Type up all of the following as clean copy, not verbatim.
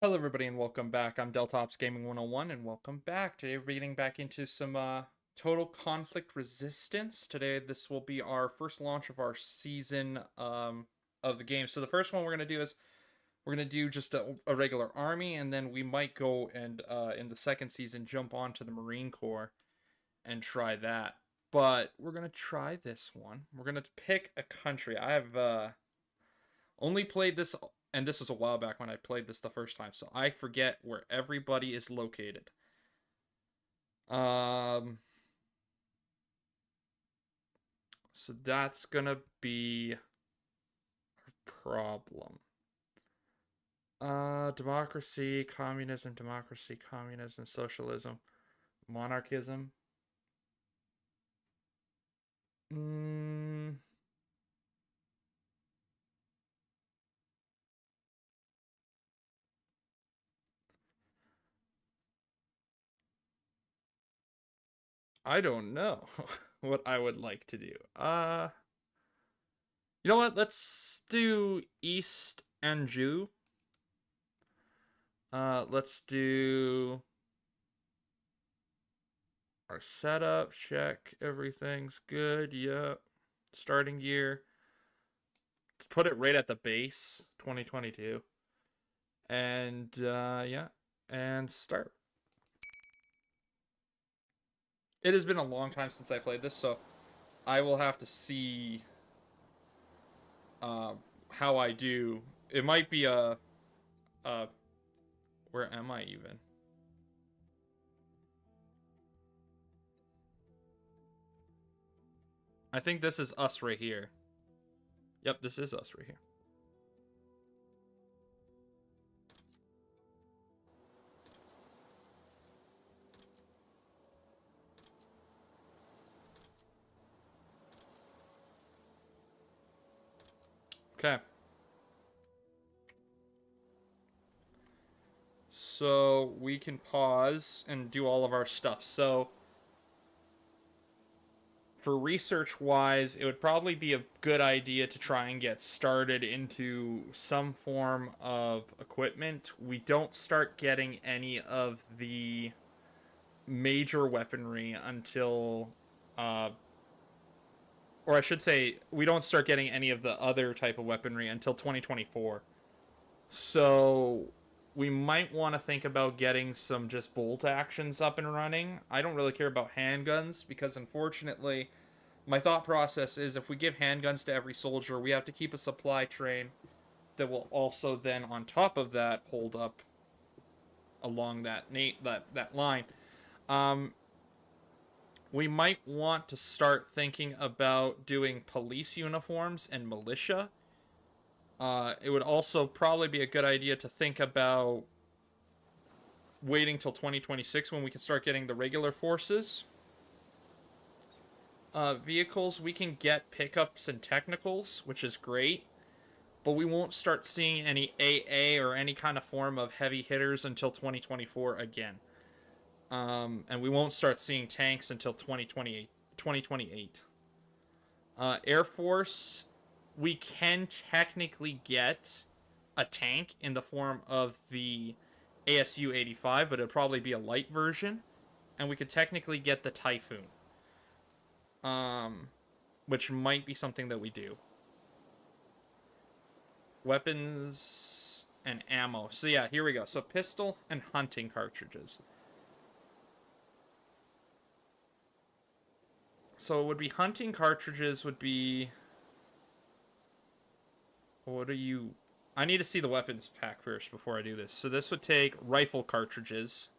Hello everybody and welcome back. I'm Deltops Gaming 101 and welcome back. Today we're getting back into some Total Conflict Resistance. Today this will be our first launch of our season of the game. So the first one we're going to do is we're going to do just a regular army, and then we might go and in the second season jump onto the Marine Corps and try that. But we're going to try this one. We're going to pick a country. I have only played this, and this was a while back when I played this the first time, so I forget where everybody is located. Um, so that's gonna be a problem. Democracy, communism, socialism, monarchism. Mm, I don't know what I would like to do. You know what? Let's do East and Jew. Let's do our setup. Check everything's good. Yep. Starting year. Let's put it right at the base, 2022. And yeah, and start. It has been a long time since I played this, so I will have to see uh, how I do. It might be a where am I even? I think this is us right here. Yep, this is us right here. Okay. So we can pause and do all of our stuff. So for research wise, it would probably be a good idea to try and get started into some form of equipment. We don't start getting any of the major weaponry until, uh, or I should say, we don't start getting any of the other type of weaponry until 2024. So we might want to think about getting some just bolt actions up and running. I don't really care about handguns because unfortunately my thought process is if we give handguns to every soldier, we have to keep a supply train that will also then, on top of that, hold up along that line. Um, we might want to start thinking about doing police uniforms and militia. It would also probably be a good idea to think about waiting till 2026 when we can start getting the regular forces. Vehicles, we can get pickups and technicals, which is great, but we won't start seeing any AA or any kind of form of heavy hitters until 2024 again. And we won't start seeing tanks until 2028. Air Force, we can technically get a tank in the form of the ASU 85, but it'll probably be a light version. And we could technically get the Typhoon, um, which might be something that we do. Weapons and ammo. So yeah, here we go. So pistol and hunting cartridges. So it would be hunting cartridges would be. What are you? I need to see the weapons pack first before I do this. So this would take rifle cartridges.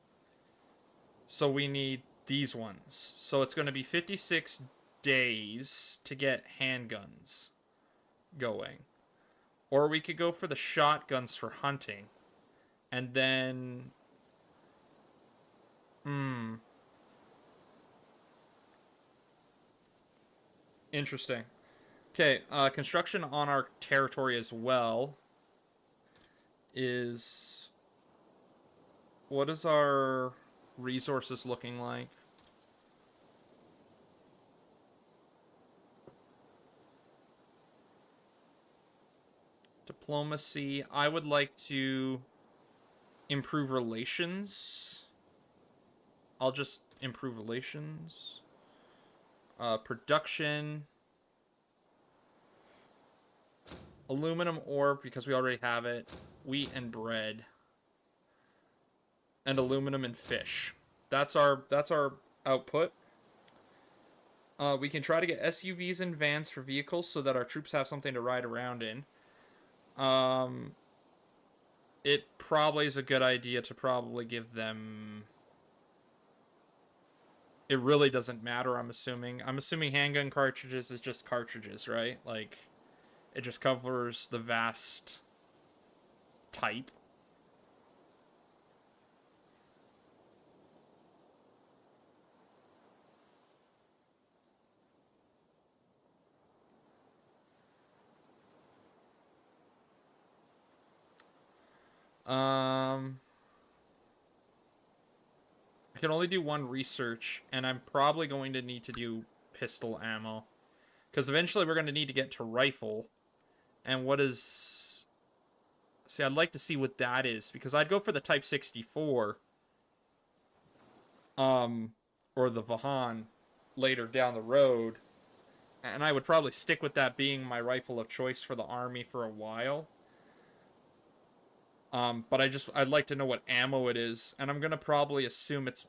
So we need these ones. So it's going to be 56 days to get handguns going. Or we could go for the shotguns for hunting. And then. Hmm. Interesting. Okay, construction on our territory as well is. What is our resources looking like? Diplomacy. I would like to improve relations. I'll just improve relations. Production. Aluminum ore, because we already have it. Wheat and bread. And aluminum and fish. That's our output. We can try to get SUVs and vans for vehicles so that our troops have something to ride around in. It probably is a good idea to probably give them... It really doesn't matter, I'm assuming. I'm assuming handgun cartridges is just cartridges, right? Like, it just covers the vast type. I can only do one research, and I'm probably going to need to do pistol ammo. Because eventually we're going to need to get to rifle. And what is... See, I'd like to see what that is, because I'd go for the Type 64. Or the Vahan later down the road. And I would probably stick with that being my rifle of choice for the army for a while. But I'd like to know what ammo it is, and I'm gonna probably assume it's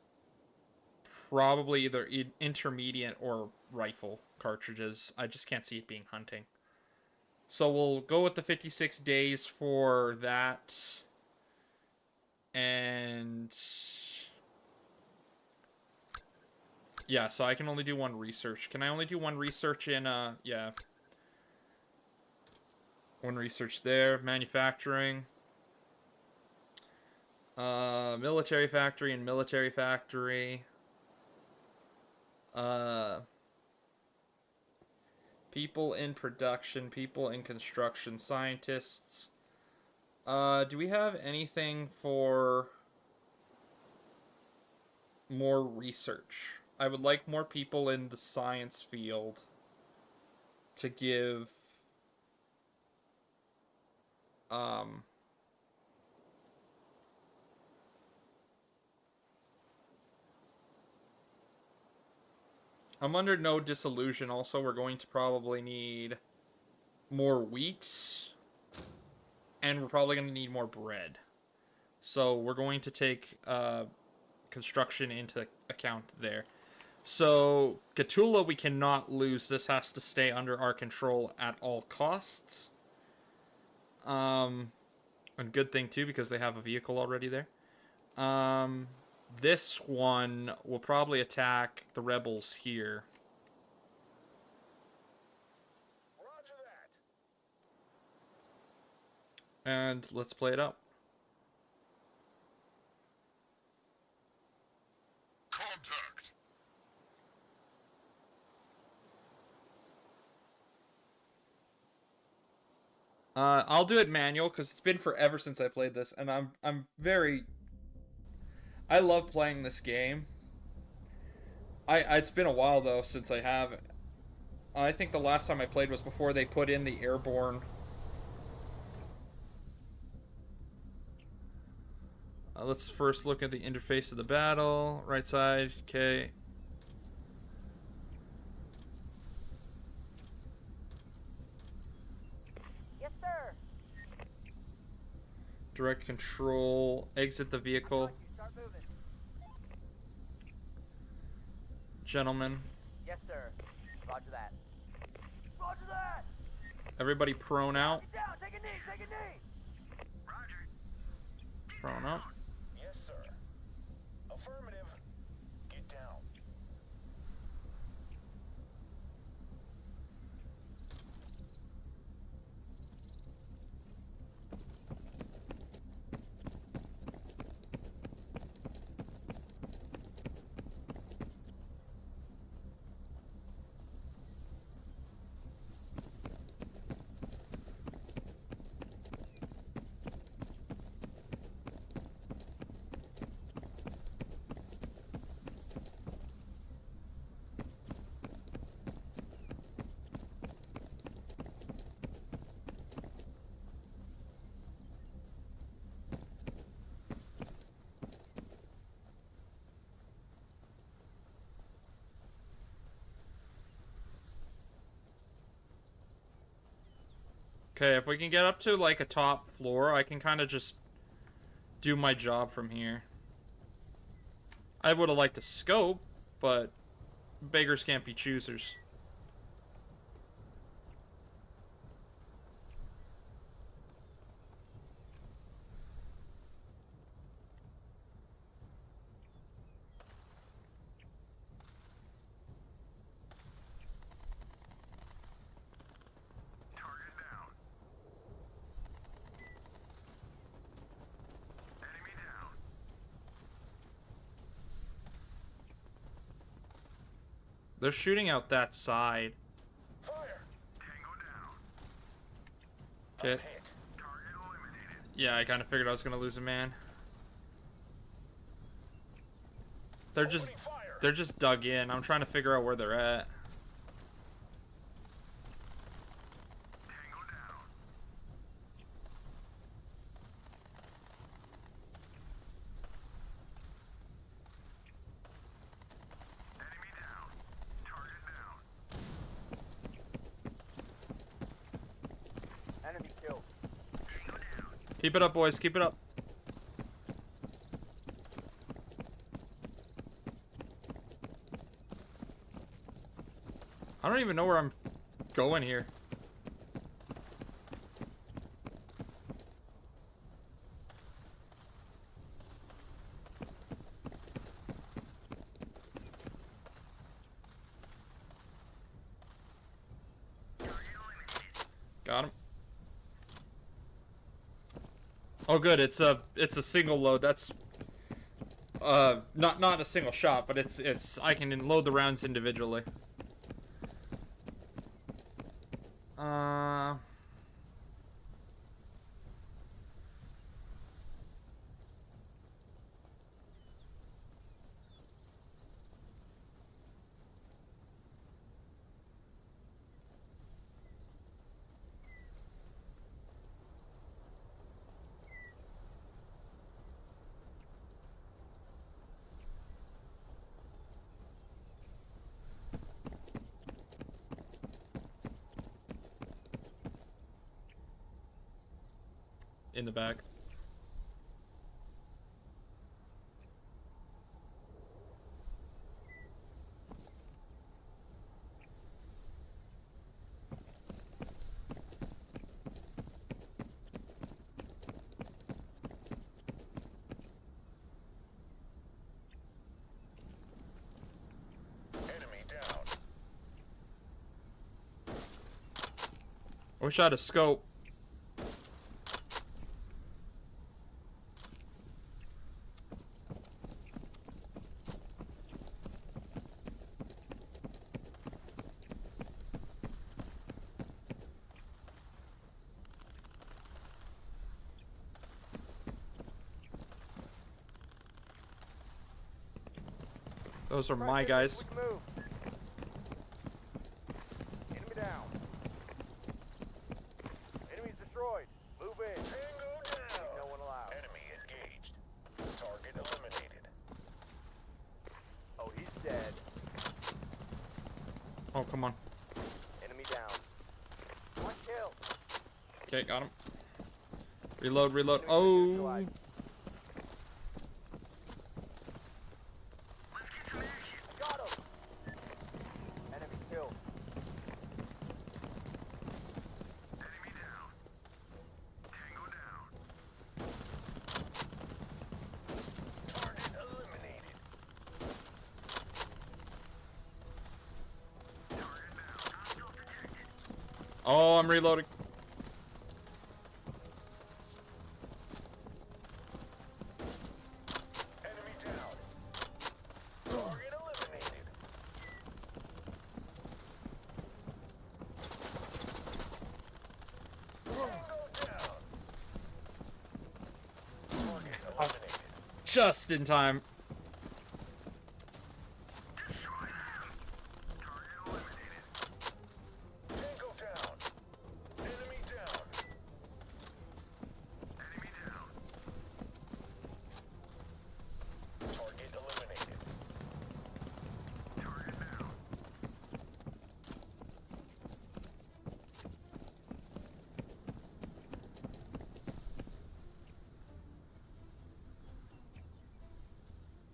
probably either intermediate or rifle cartridges. I just can't see it being hunting. So we'll go with the 56 days for that. And... yeah, so I can only do one research. Can I only do one research in, yeah. One research there. Manufacturing. Military factory and military factory. People in production, people in construction, scientists. Do we have anything for more research? I would like more people in the science field to give I'm under no disillusion. Also, we're going to probably need more wheat. And we're probably going to need more bread. So we're going to take construction into account there. So Gatula we cannot lose. This has to stay under our control at all costs. And good thing too, because they have a vehicle already there. This one will probably attack the rebels here. Roger that. And let's play it up. Contact. I'll do it manual because it's been forever since I played this, and I'm very... I love playing this game. It's been a while though since I have. I think the last time I played was before they put in the airborne. Let's first look at the interface of the battle. Right side, okay. Yes, sir. Direct control. Exit the vehicle. Start moving. Gentlemen. Yes, sir. Roger that. Roger that. Everybody prone out. Get down. Take a knee. Take a knee. Roger. Prone up. Yes, sir. Affirmative. Get down. Okay, if we can get up to like a top floor, I can kind of just do my job from here. I would have liked to scope, but beggars can't be choosers. Target down. Enemy down. They're shooting out that side. Fire. Tango down. Okay. Hit. Target eliminated. Yeah, I kind of figured I was gonna lose a man. They're just Opening fire. they're just dug in. I'm trying to figure out where they're at. Tango down. Enemy down. Target down. Enemy killed. Tango down. Keep it up, boys. Keep it up. I don't even know where I'm going here. Got him. Oh, good. It's a single load. That's not a single shot, but it's I can load the rounds individually. In the back. Enemy down. I wish I had a scope. Those are my guys. Quick move. Enemy down. Enemy's destroyed. Move in. Tango down. No one allowed. Enemy engaged. Target eliminated. Oh, he's dead. Oh, come on. Enemy down. One kill. Okay, got him. Reload, reload. Enemy Oh. neutralized. Got him. Enemy killed. Enemy down. Tango down. Target eliminated. Target down. Hostile detected. Oh, I'm reloading. Enemy down. Target eliminated. Tango down. Target eliminated. Just in time. Destroy them. Target eliminated. Tango down. Enemy down. Enemy down. Target eliminated. Target down.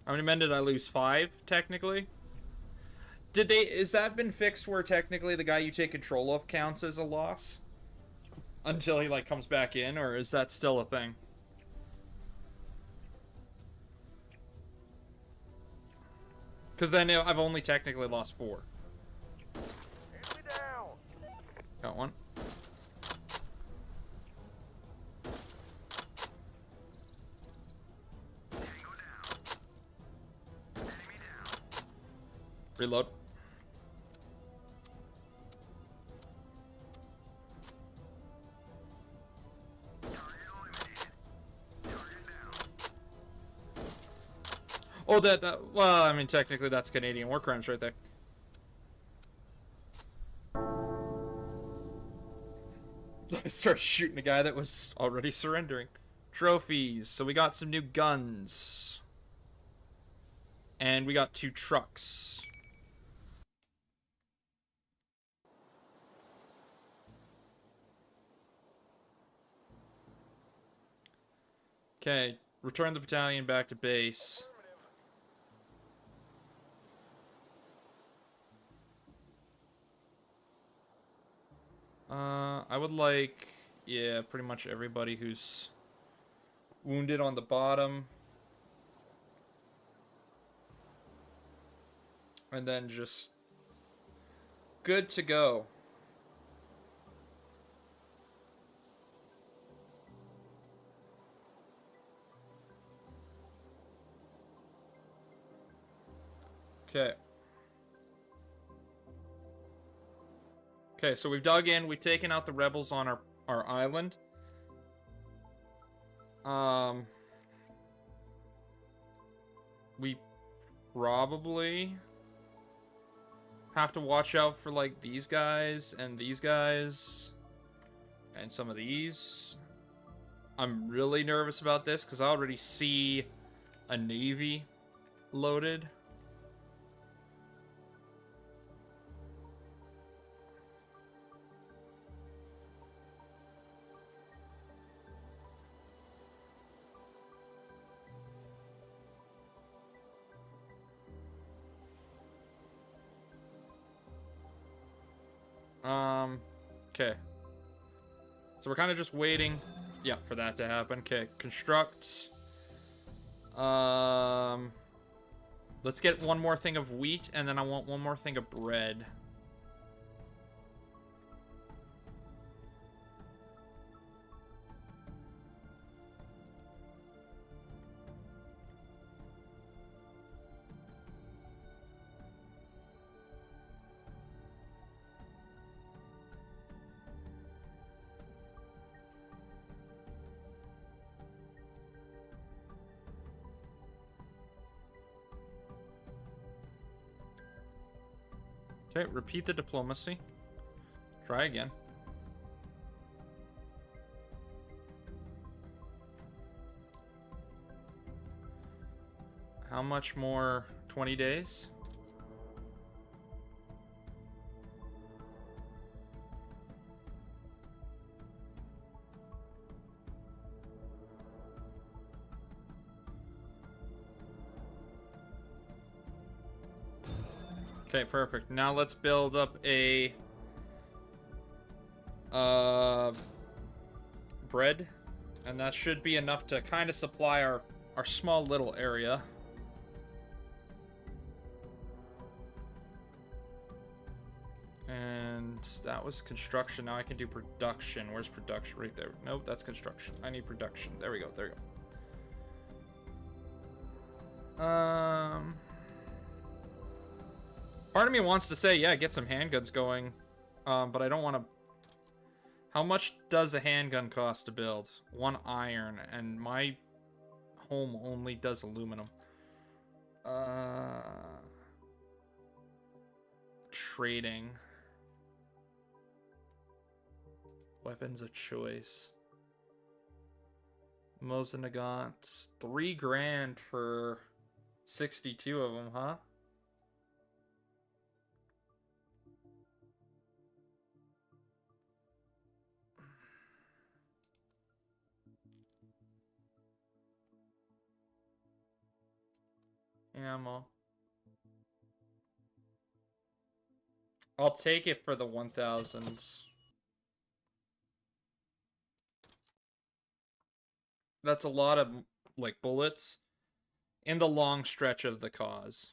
How many men did I lose? 5, technically? Did they... Is that been fixed where technically the guy you take control of counts as a loss? Until he, like, comes back in, or is that still a thing? Because then I've only technically lost 4. Enemy down. Got one. Tango down. Enemy down. Reload. Target eliminated. Target down. Oh, that... Well, I mean, technically that's Canadian war crimes right there. I start shooting a guy that was already surrendering. Trophies. So we got some new guns. And we got 2 trucks. Okay, return the battalion back to base. I would like, yeah, pretty much everybody who's wounded on the bottom. And then just good to go. Okay. Okay, so we've dug in, we've taken out the rebels on our island. We probably have to watch out for, like, these guys and some of these. I'm really nervous about this because I already see a navy loaded. Okay. So we're kind of just waiting, yeah, for that to happen. Okay, construct. Let's get one more thing of wheat, and then I want one more thing of bread. Okay, repeat the diplomacy. Try again. How much more? 20 days? Okay, perfect. Now let's build up a bread, and that should be enough to kind of supply our small little area. And that was construction. Now I can do production. Where's production? Right there. Nope, that's construction. I need production. There we go. There we go. Part of me wants to say, yeah, get some handguns going, but I don't want to... How much does a handgun cost to build? 1 iron, and my home only does aluminum. Trading. Weapons of choice. Mosinagant. 3 grand for 62 of them, huh? ammo. I'll take it for the 1000s. That's a lot of, like, bullets in the long stretch of the cause.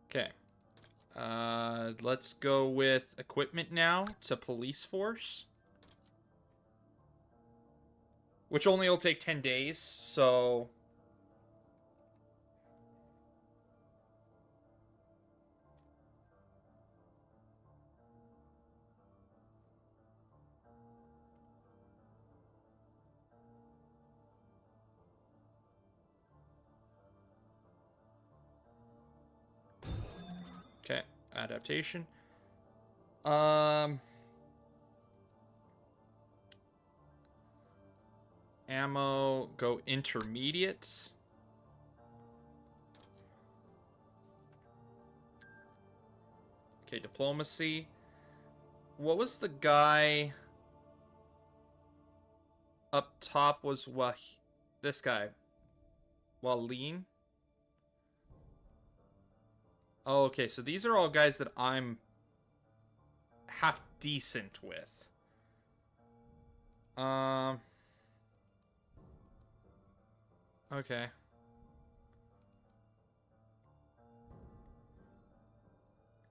Okay. Let's go with equipment now to police force. Which only will take 10 days, so... Okay, adaptation. Ammo, go intermediate. Okay, diplomacy. What was the guy up top was this guy. Walean? Oh, okay, so these are all guys that I'm half decent with. Okay.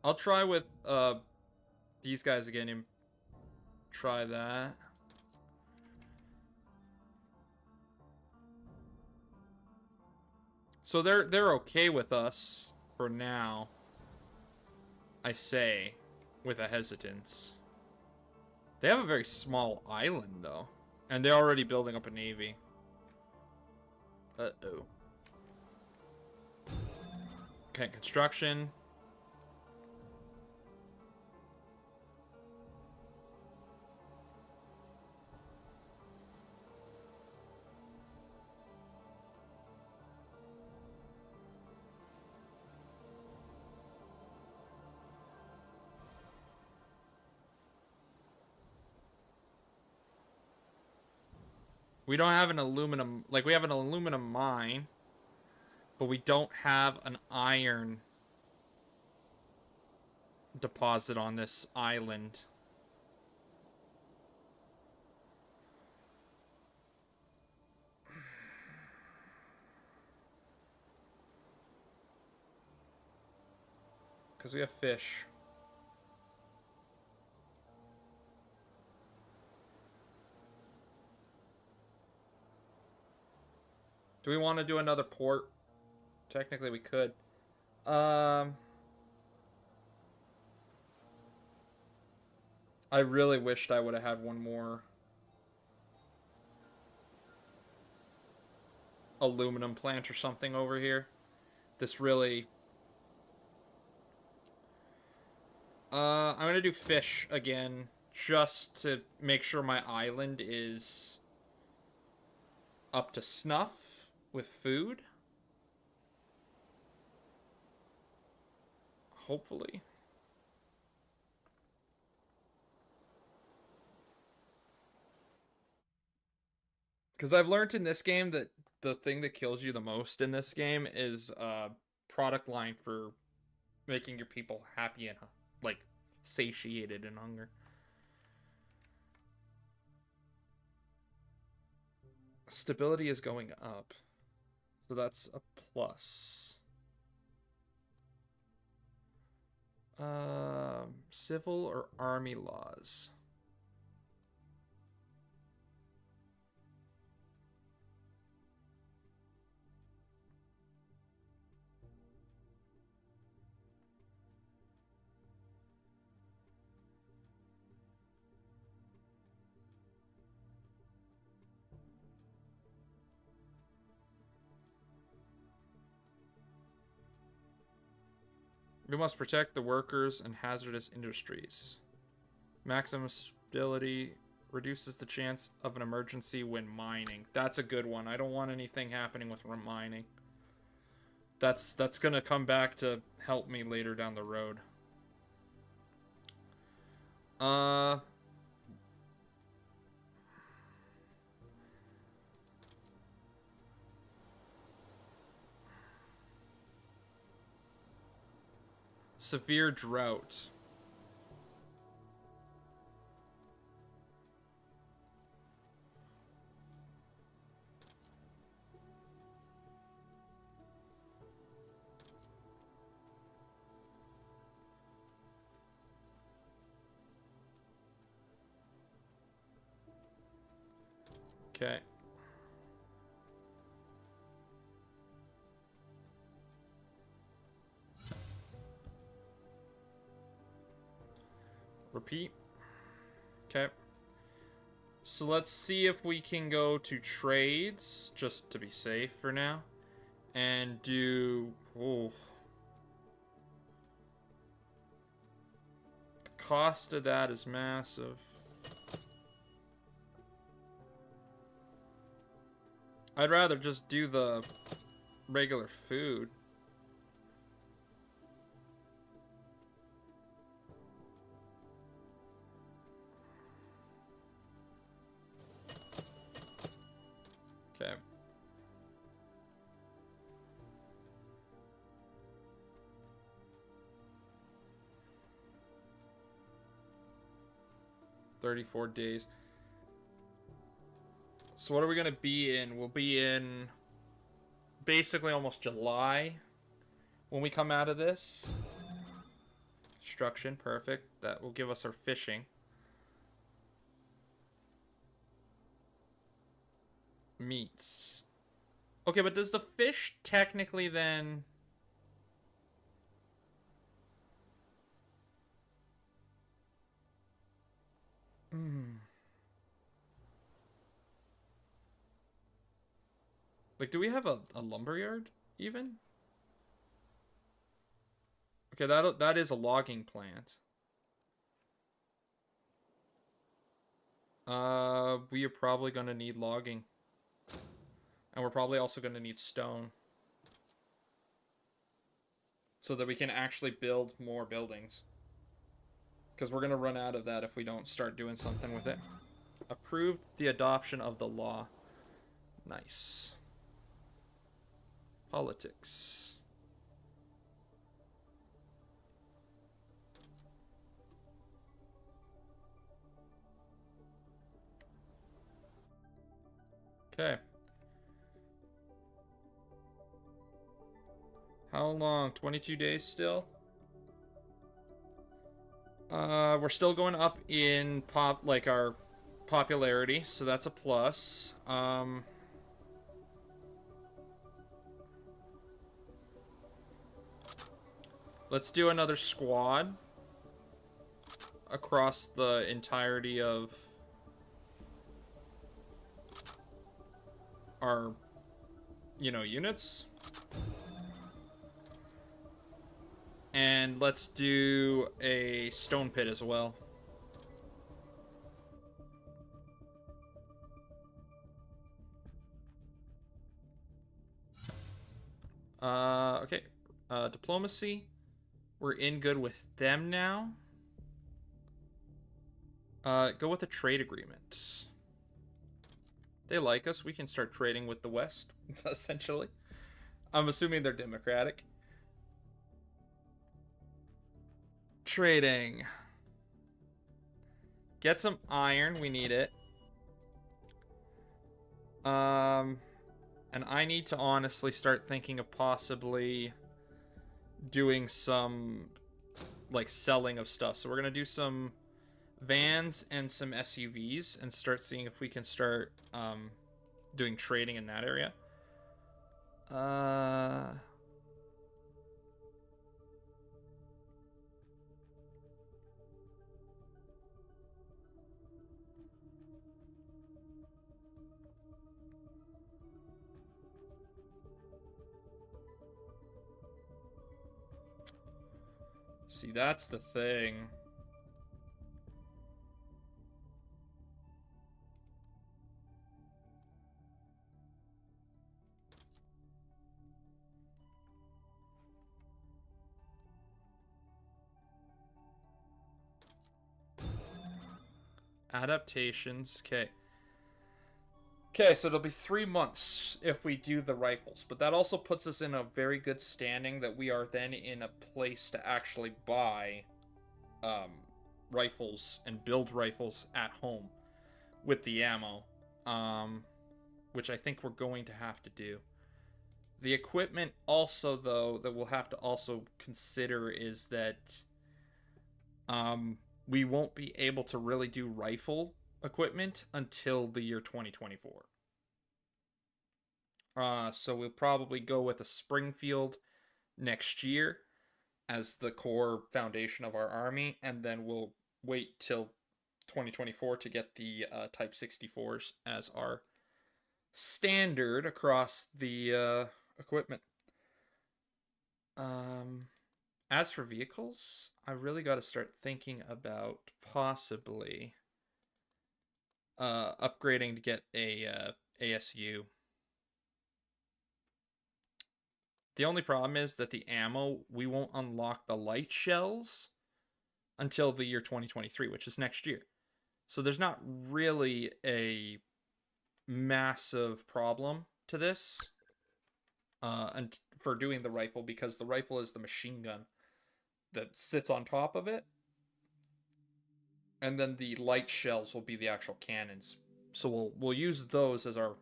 I'll try with these guys again and try that. So they're okay with us for now. I say, with a hesitance. They have a very small island though, and they're already building up a navy. Uh-oh. Okay, construction. We don't have an aluminum, like we have an aluminum mine, but we don't have an iron deposit on this island. Because we have fish. Do we want to do another port? Technically, we could. I really wished I would have had one more aluminum plant or something over here. This really... I'm going to do fish again, just to make sure my island is up to snuff with food. Hopefully. Because I've learned in this game that the thing that kills you the most in this game is product line for making your people happy and, like, satiated in hunger. Stability is going up. So that's a plus. Civil or army laws? We must protect the workers and hazardous industries. Maximum stability reduces the chance of an emergency when mining. That's a good one. I don't want anything happening with mining. That's gonna come back to help me later down the road. Uh... Severe drought. Okay. Repeat. Okay. So let's see if we can go to trades, just to be safe for now. And do... Oh. The cost of that is massive. I'd rather just do the regular food. Okay. $34 days. So what are we gonna be in? We'll be in basically almost July when we come out of this. Construction, perfect. That will give us our fishing. Meats. Okay, but does the fish technically then... Like, do we have a lumberyard, even? Okay, that is a logging plant. We are probably gonna need logging. And we're probably also gonna need stone. So that we can actually build more buildings. Because we're gonna run out of that if we don't start doing something with it. Approved the adoption of the law. Nice. Politics. Okay. How long? 22 days still? We're still going up in our popularity, so that's a plus. Let's do another squad across the entirety of our, units. And let's do a stone pit as well. Okay. Diplomacy. We're in good with them now. Go with a trade agreement. They like us. We can start trading with the West, essentially. I'm assuming they're democratic. Trading. Get some iron. We need it. And I need to honestly start thinking of possibly doing some, selling of stuff. So we're going to do some vans and some SUVs and start seeing if we can start doing trading in that area. See, that's the thing. Adaptations. Okay. Okay, so it'll be 3 months if we do the rifles, but that also puts us in a very good standing that we are then in a place to actually buy rifles and build rifles at home with the ammo, which I think we're going to have to do. The equipment also, though, that we'll have to also consider is that we won't be able to really do rifle equipment until the year 2024. So we'll probably go with a Springfield next year as the core foundation of our army, and then we'll wait till 2024 to get the Type 64s as our standard across the equipment. As for vehicles, I really got to start thinking about possibly upgrading to get a ASU. The only problem is that the ammo, we won't unlock the light shells until the year 2023, which is next year. So there's not really a massive problem to this and for doing the rifle, because the rifle is the machine gun that sits on top of it, and then the light shells will be the actual cannons. So we'll use those as our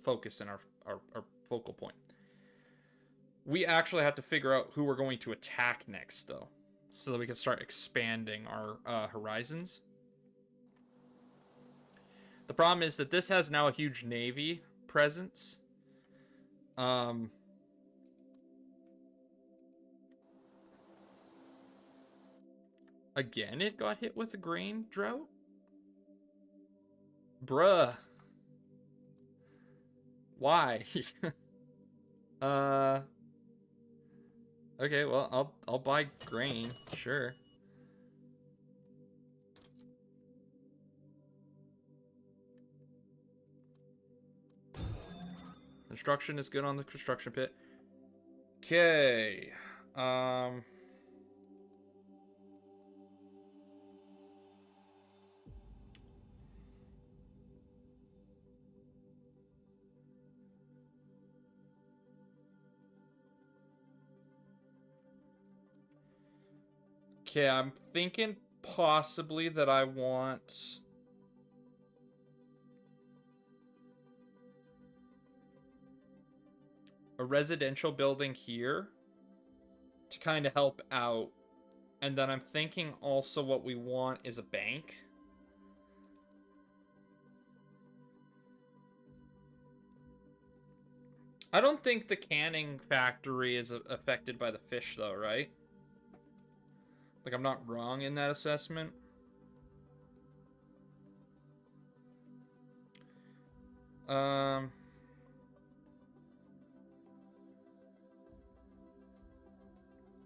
focus and our focal point. We actually have to figure out who we're going to attack next, though, so that we can start expanding our horizons. The problem is that this has now a huge Navy presence. Again, it got hit with a grain drought? Bruh. Why? Okay, well, I'll buy grain, sure. Construction is good on the construction pit. Okay. Okay, I'm thinking possibly that I want a residential building here to kind of help out. And then I'm thinking also what we want is a bank. I don't think the canning factory is affected by the fish, though, right? Like, I'm not wrong in that assessment.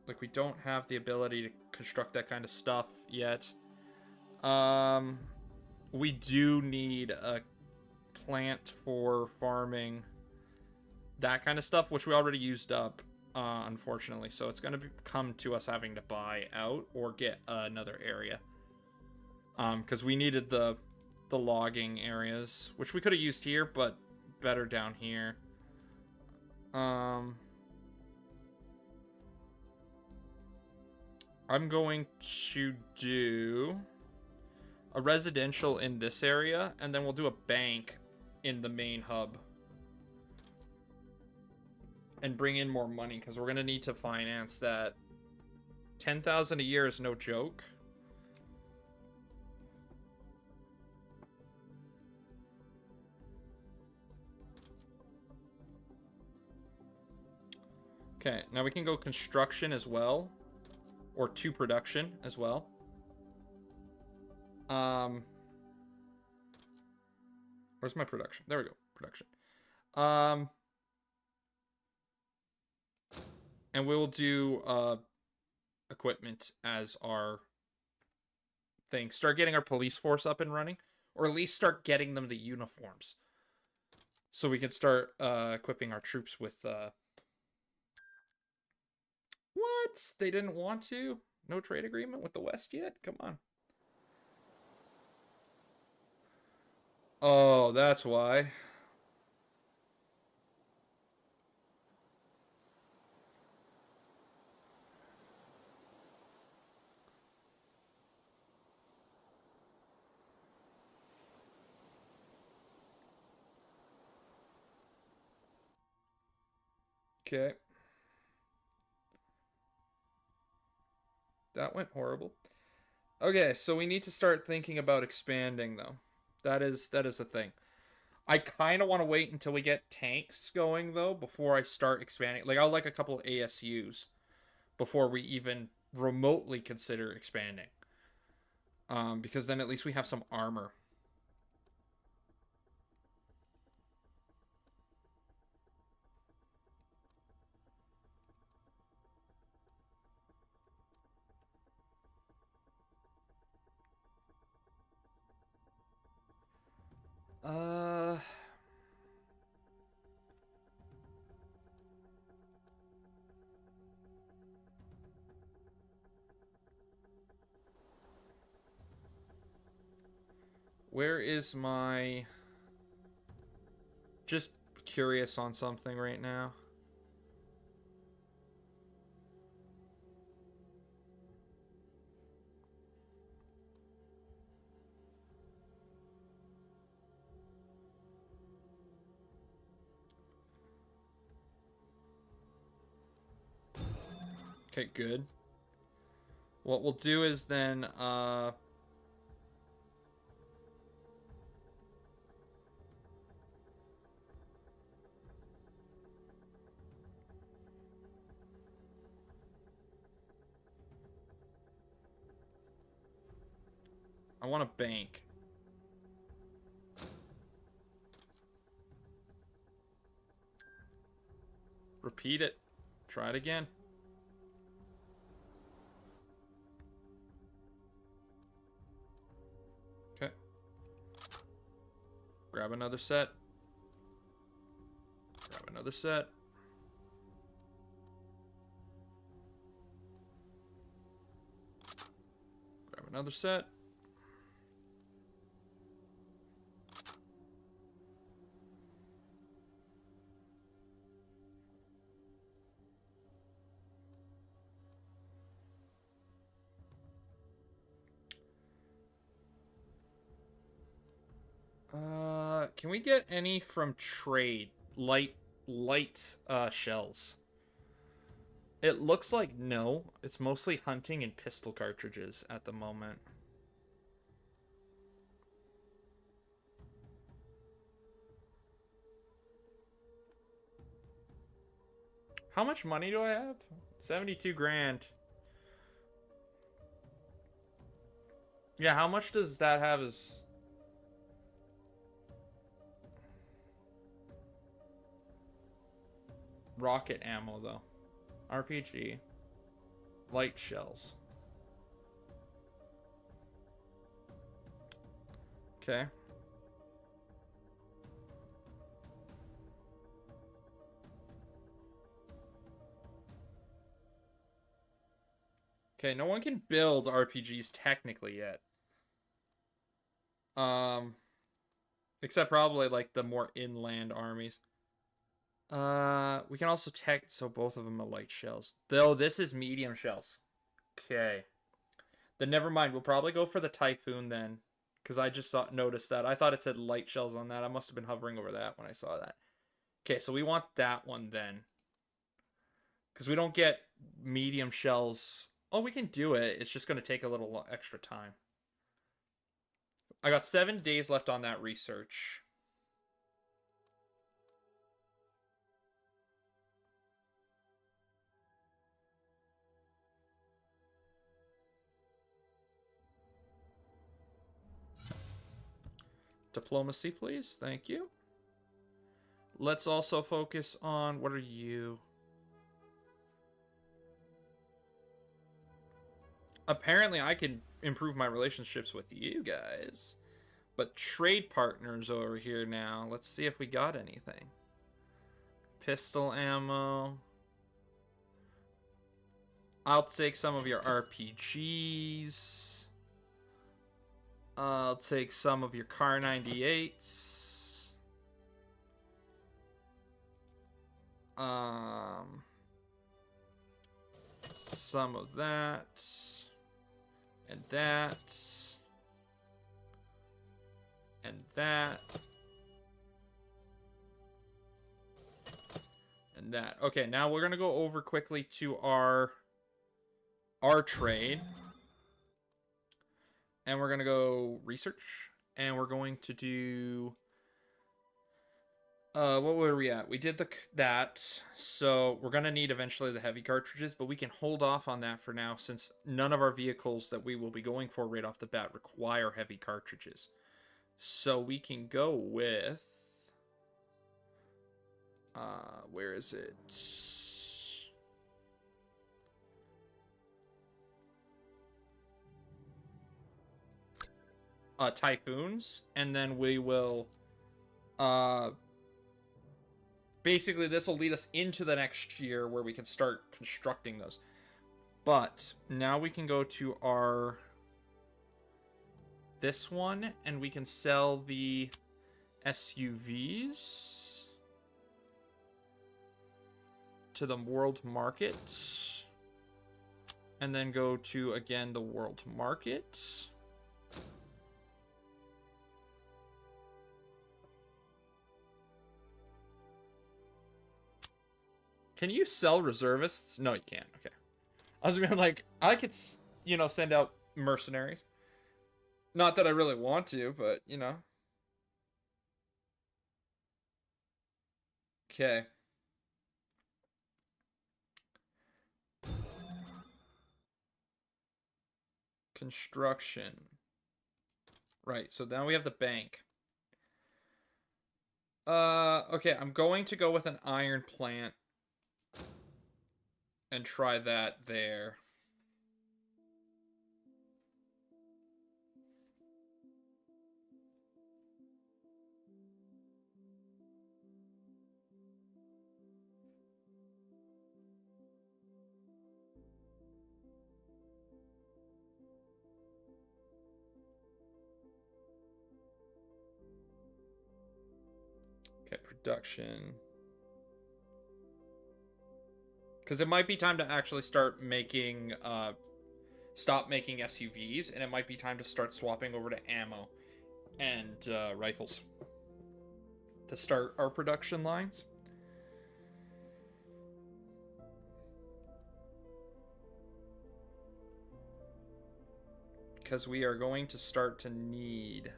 Like, we don't have the ability to construct that kind of stuff yet. We do need a plant for farming that kind of stuff, which we already used up, unfortunately. So it's going to come to us having to buy out or get another area. Because we needed the logging areas, which we could have used here, but better down here. I'm going to do a residential in this area, and then we'll do a bank in the main hub. And bring in more money, because we're going to need to finance that. 10,000 a year is no joke. Okay, now we can go construction as well. Or to production as well. Where's my production? There we go. Production. And we'll do equipment as our thing. Start getting our police force up and running. Or at least start getting them the uniforms. So we can start equipping our troops with... What? They didn't want to? No trade agreement with the West yet? Come on. Oh, that's why. Okay. That went horrible. Okay, so we need to start thinking about expanding though. That is a thing. I kind of want to wait until we get tanks going though before I start expanding. Like I'll like a couple of ASUs before we even remotely consider expanding. Because then at least we have some armor. Uh, where is my? Just curious on something right now. Okay, good. What we'll do is then I want a bank. Repeat it. Try it again. Okay. Grab another set. Grab another set. Grab another set. Can we get any from trade? Light shells. It looks like no. It's mostly hunting and pistol cartridges at the moment. How much money do I have? 72 grand. Yeah, how much does that have as... rocket ammo, though? RPG. Light shells. Okay. Okay, no one can build RPGs technically yet. Um, except probably like the more inland armies. We can also tech, so both of them are light shells. Though this is medium shells. Okay. Then never mind. We'll probably go for the Typhoon then, because I just noticed that. I thought it said light shells on that. I must have been hovering over that when I saw that. Okay, so we want that one then, because we don't get medium shells. Oh, we can do it. It's just going to take a little extra time. I got 7 days left on that research. Diplomacy, please. Thank you. Let's also focus on... what are you? Apparently, I can improve my relationships with you guys. But trade partners over here now. Let's see if we got anything. Pistol ammo. I'll take some of your RPGs. I'll take some of your Car 98s. Some of that. And that. And that. And that. Okay, now we're going to go over quickly to our trade. And we're going to go research. And we're going to do... what were we at? We did that, so we're going to need eventually the heavy cartridges, but we can hold off on that for now since none of our vehicles that we will be going for right off the bat require heavy cartridges. So we can go with... where is it? Typhoons, and then we will... basically, this will lead us into the next year where we can start constructing those. But now we can go to our... this one, and we can sell the SUVs to the world market. And then go to, again, the world market. Can you sell reservists? No, you can't. Okay. I was being like, I could, you know, send out mercenaries. Not that I really want to, but, you know. Okay. Construction. Right, so now we have the bank. Okay, I'm going to go with an iron plant. And try that there. Okay, production. Because it might be time to actually start making, stop making SUVs, and it might be time to start swapping over to ammo and rifles to start our production lines. Because we are going to start to need...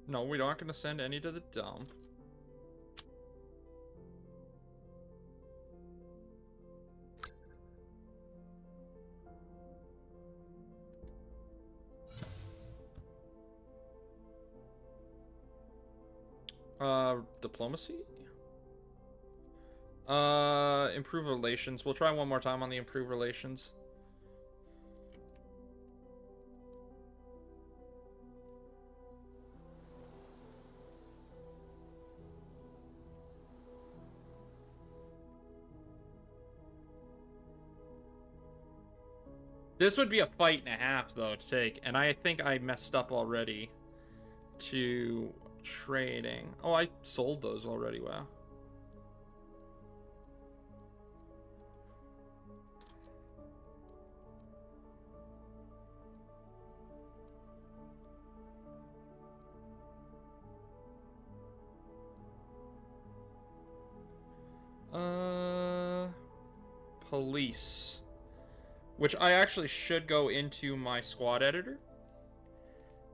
no, we're not going to send any to the dump. Diplomacy? Improve relations. We'll try one more time on the improve relations. This would be a fight and a half, though, to take. And I think I messed up already to trading. Oh, I sold those already. Wow. Police. Which I actually should go into my squad editor.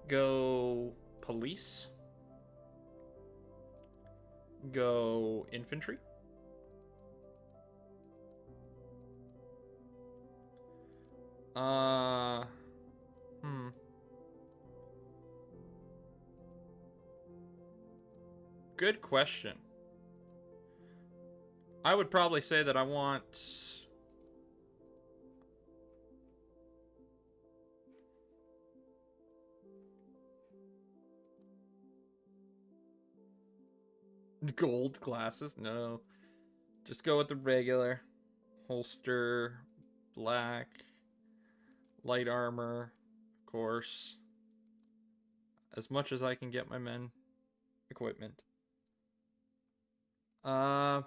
Go police. Go infantry. Good question. I would probably say that I want... gold glasses? No. Just go with the regular. Holster, black, light armor, of course. As much as I can get my men equipment. I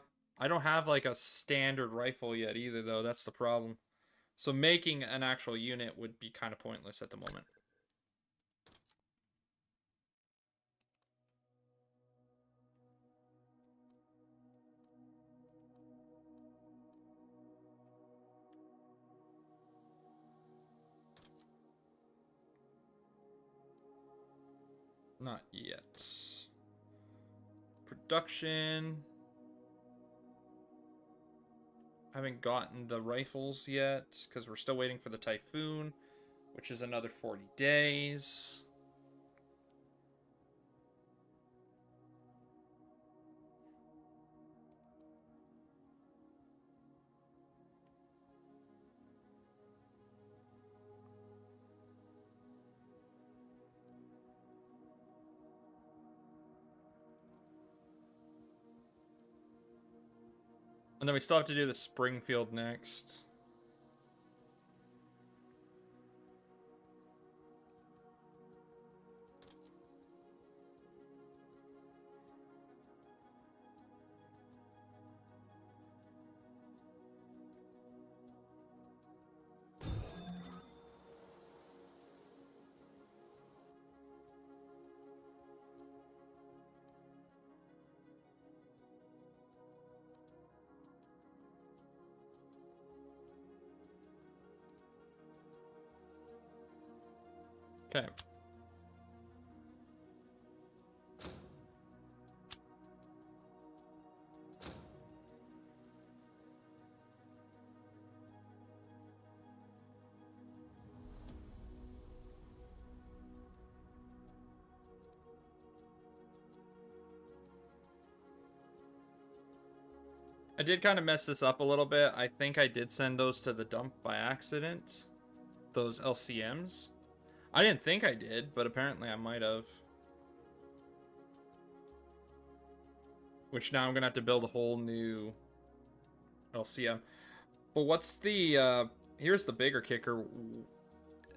don't have like a standard rifle yet either, though. That's the problem. So making an actual unit would be kind of pointless at the moment. Not yet. Production. Haven't gotten the rifles yet because we're still waiting for the Typhoon, which is another 40 days. And then we still have to do the Springfield next. Okay. I did kind of mess this up a little bit. I think I did send those to the dump by accident. Those LCMs. I didn't think I did, but apparently I might have. Which now I'm going to have to build a whole new LCM. But what's the... here's the bigger kicker.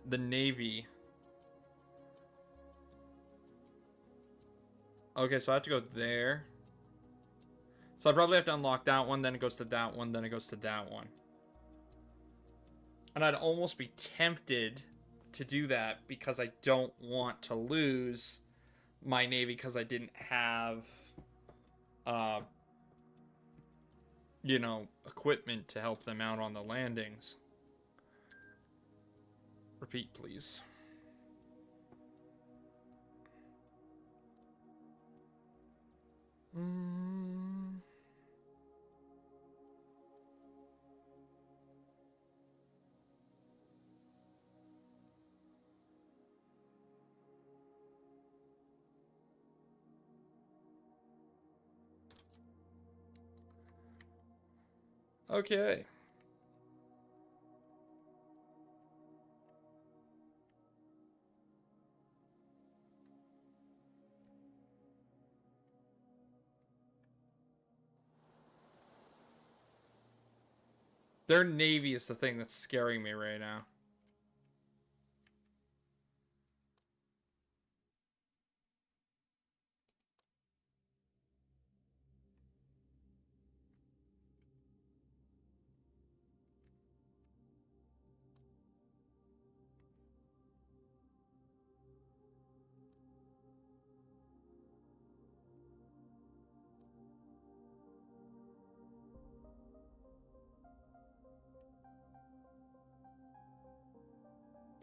The Navy. Okay, so I have to go there. So I probably have to unlock that one, then it goes to that one, then it goes to that one. And I'd almost be tempted to do that because I don't want to lose my Navy because I didn't have, you know, equipment to help them out on the landings. Repeat, please. Okay. Their Navy is the thing that's scaring me right now.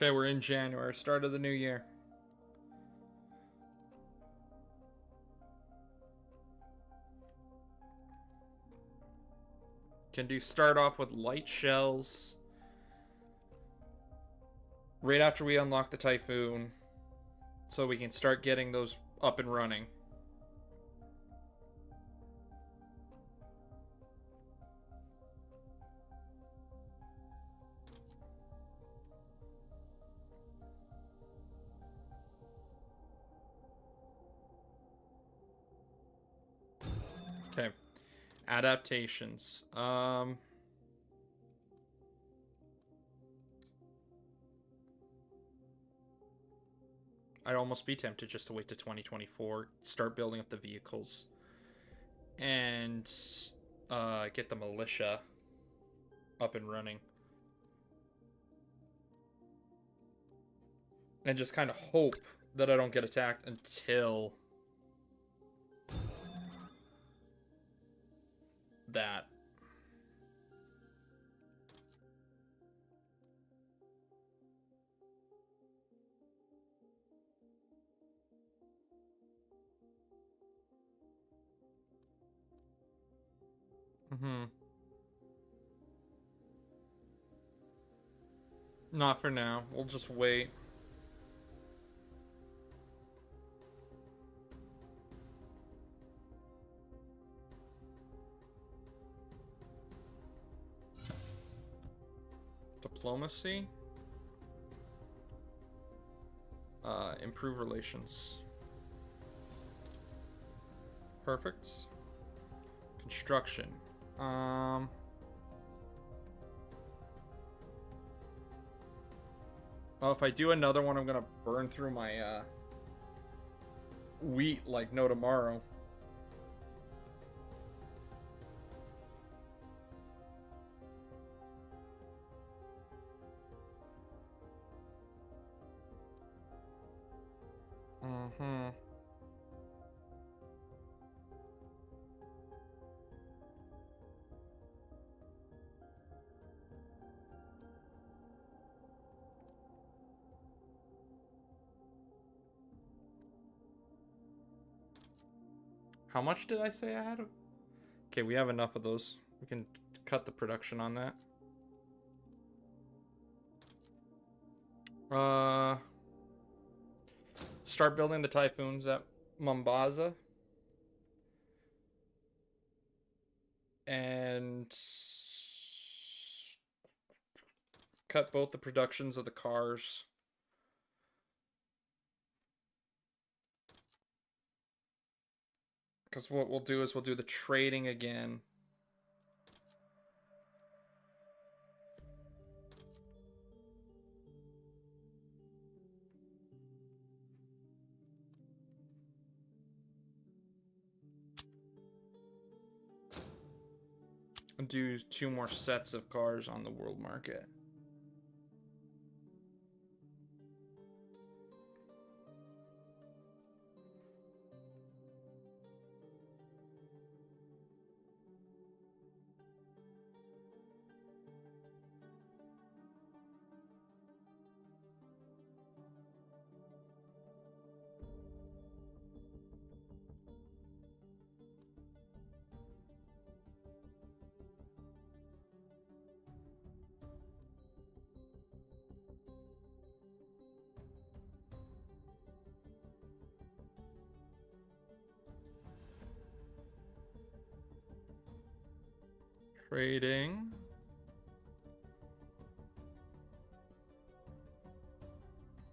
Okay, we're in January, start of the new year. Can do start off with light shells. Right after we unlock the Typhoon. So we can start getting those up and running. Okay. Adaptations. I'd almost be tempted just to wait to 2024, start building up the vehicles, and get the militia up and running. And just kind of hope that I don't get attacked until that. Not for now. We'll just wait. Diplomacy. Improve relations. Perfect. Construction. Well, if I do another one, I'm gonna burn through my wheat like no tomorrow. How much did I say I had? Okay, we have enough of those. We can cut the production on that. Start building the Typhoons at Mombasa. And cut both the productions of the cars. Because what we'll do is we'll do the trading again. And do 2 more sets of cars on the world market. Trading.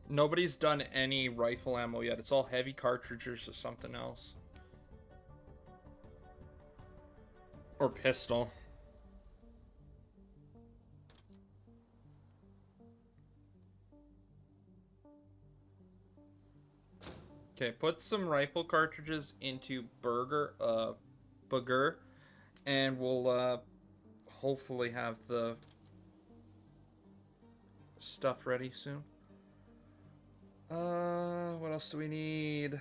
Nobody's done any rifle ammo yet. It's all heavy cartridges or something else. Or pistol. Okay, put some rifle cartridges into Booger, and we'll hopefully have the stuff ready soon. What else do we need?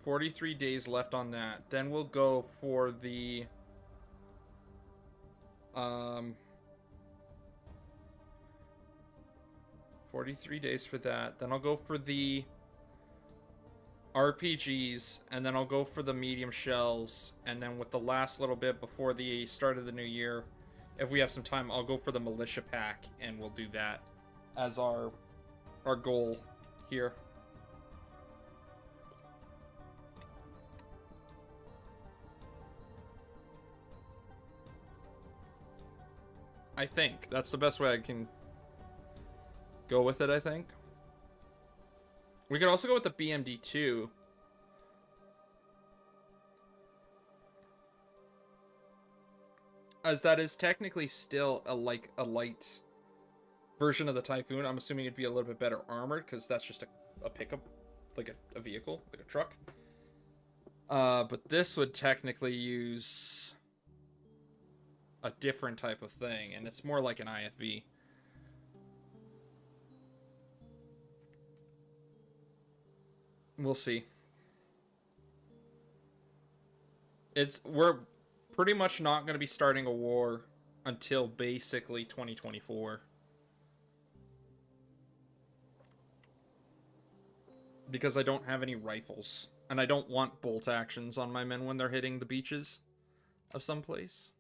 $43 days left on that. Then we'll go for the 43 days for that. Then I'll go for the RPGs, and then I'll go for the medium shells, and then with the last little bit before the start of the new year, if we have some time, I'll go for the militia pack, and we'll do that as our goal here. I think that's the best way I can go with it, I think. We could also go with the BMD2. As that is technically still a light version of the Typhoon. I'm assuming it'd be a little bit better armored because that's just a pickup, like a vehicle, like a truck. But this would technically use a different type of thing, and it's more like an IFV. We'll see. We're pretty much not going to be starting a war until basically 2024. Because I don't have any rifles. And I don't want bolt actions on my men when they're hitting the beaches of someplace.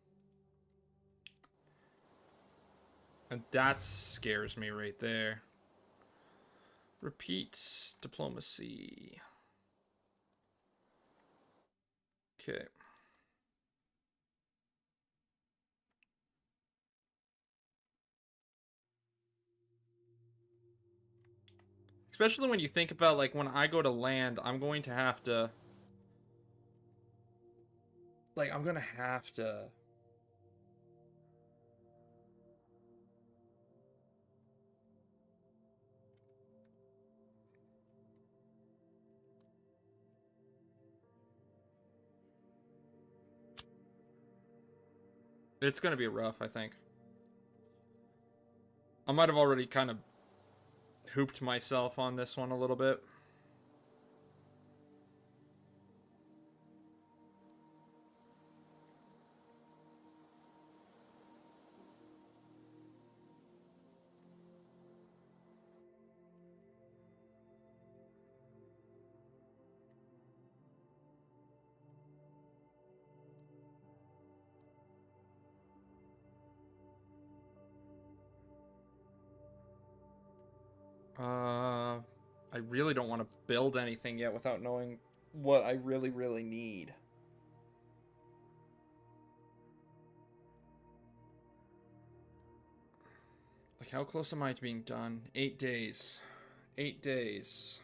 And that scares me right there. Repeat diplomacy. Okay. Especially when you think about, like, when I go to land, I'm going to have to... Like, I'm going to have to... It's going to be rough, I think. I might have already kind of hooped myself on this one a little bit. I really don't want to build anything yet without knowing what I really, really need. Like, how close am I to being done? 8 days. 8 days.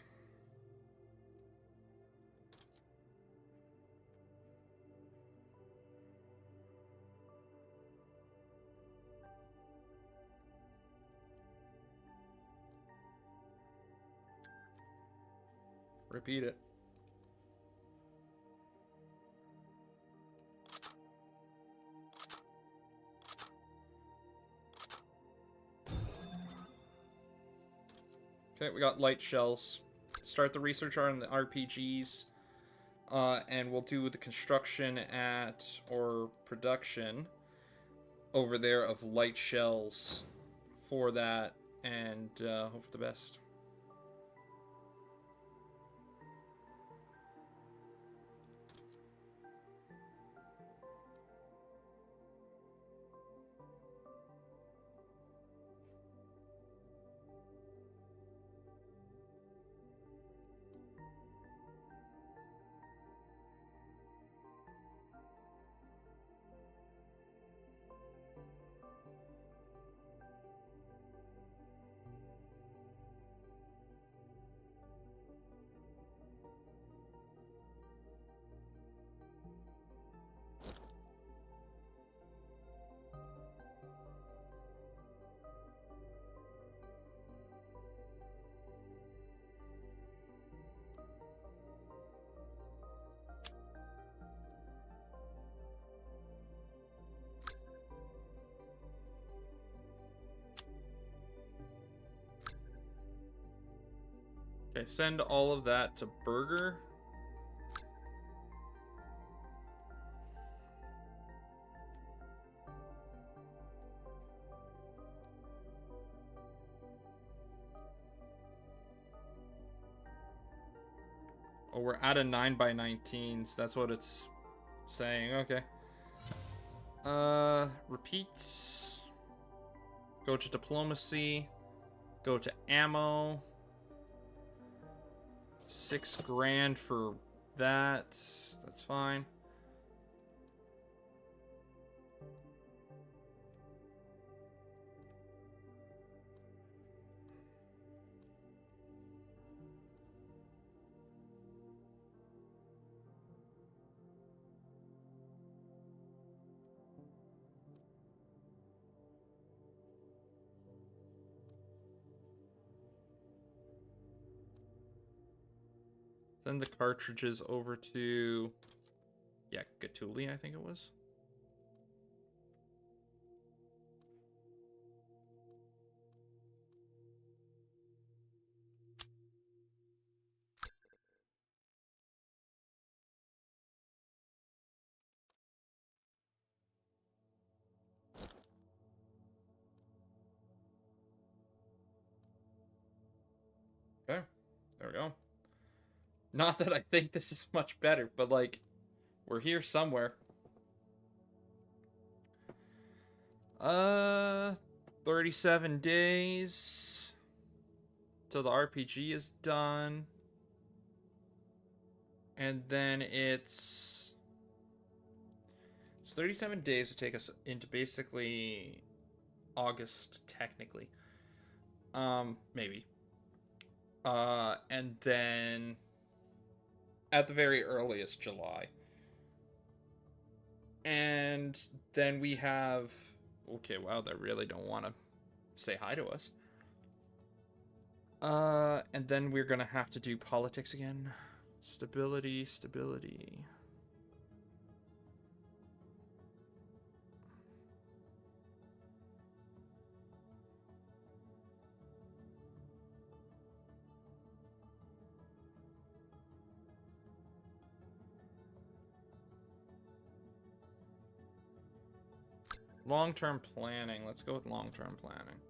Repeat it. Okay, we got light shells. Start the research on the RPGs. And we'll do the construction or production over there of light shells for that, and hope for the best. Okay, send all of that to Burger. Oh, we're at a 9x19s. That's what it's saying. Okay. Repeat. Go to diplomacy. Go to ammo. 6 grand for that. That's fine. Send the cartridges over to, yeah, Gatuli, I think it was. Okay, there we go. Not that I think this is much better, but like, we're here somewhere. 37 days till the RPG is done. And then it's 37 days to take us into basically August, technically. Maybe. And then at the very earliest, July. And then we have, okay, wow, they really don't want to say hi to us. And then we're gonna have to do politics again. Stability. Long-term planning. Let's go with long-term planning.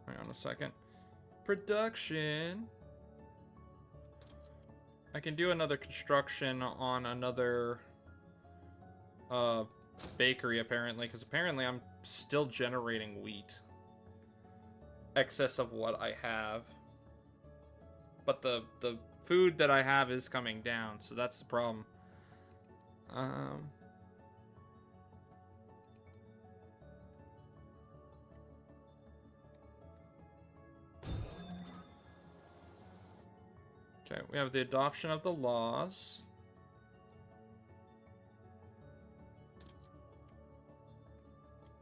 Hang on a second. Production. I can do another construction on another bakery apparently, because apparently I'm still generating wheat. Excess of what I have. But the food that I have is coming down, so that's the problem. Okay, we have the adoption of the laws.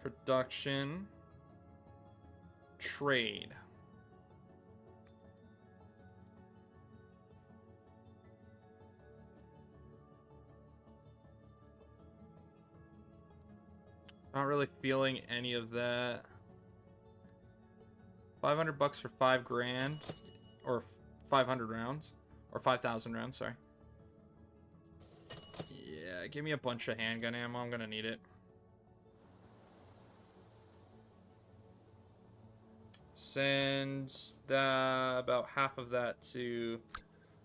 Production. Trade. Not really feeling any of that. 500 bucks for 5 grand. Or 500 rounds. Or 5,000 rounds, sorry. Yeah, give me a bunch of handgun ammo. I'm gonna need it. Send about half of that to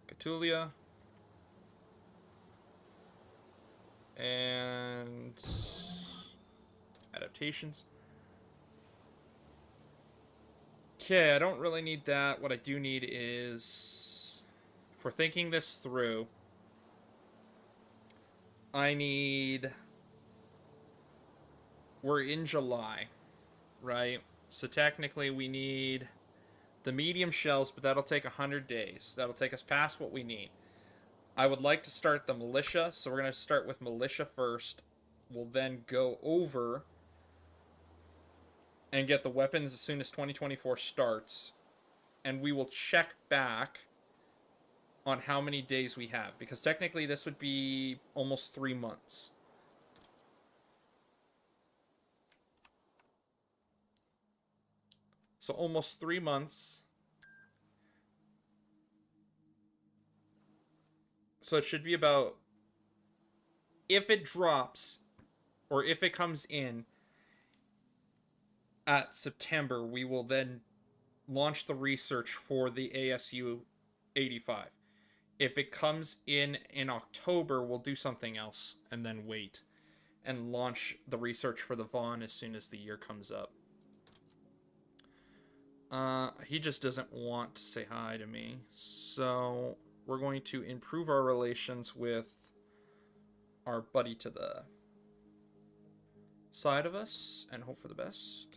Catulia. And adaptations. Okay, I don't really need that. What I do need is, if we're thinking this through, I need, we're in July, right? So technically we need the medium shells, but that'll take 100 days. That'll take us past what we need. I would like to start the militia, so we're going to start with militia first. We'll then go over and get the weapons as soon as 2024 starts. And we will check back on how many days we have, because technically this would be almost 3 months. So almost 3 months. So it should be about, if it drops, or if it comes in at September, we will then launch the research for the ASU 85. If it comes in October, we'll do something else and then wait and launch the research for the Vaughn as soon as the year comes up. He just doesn't want to say hi to me, so we're going to improve our relations with our buddy to the side of us and hope for the best.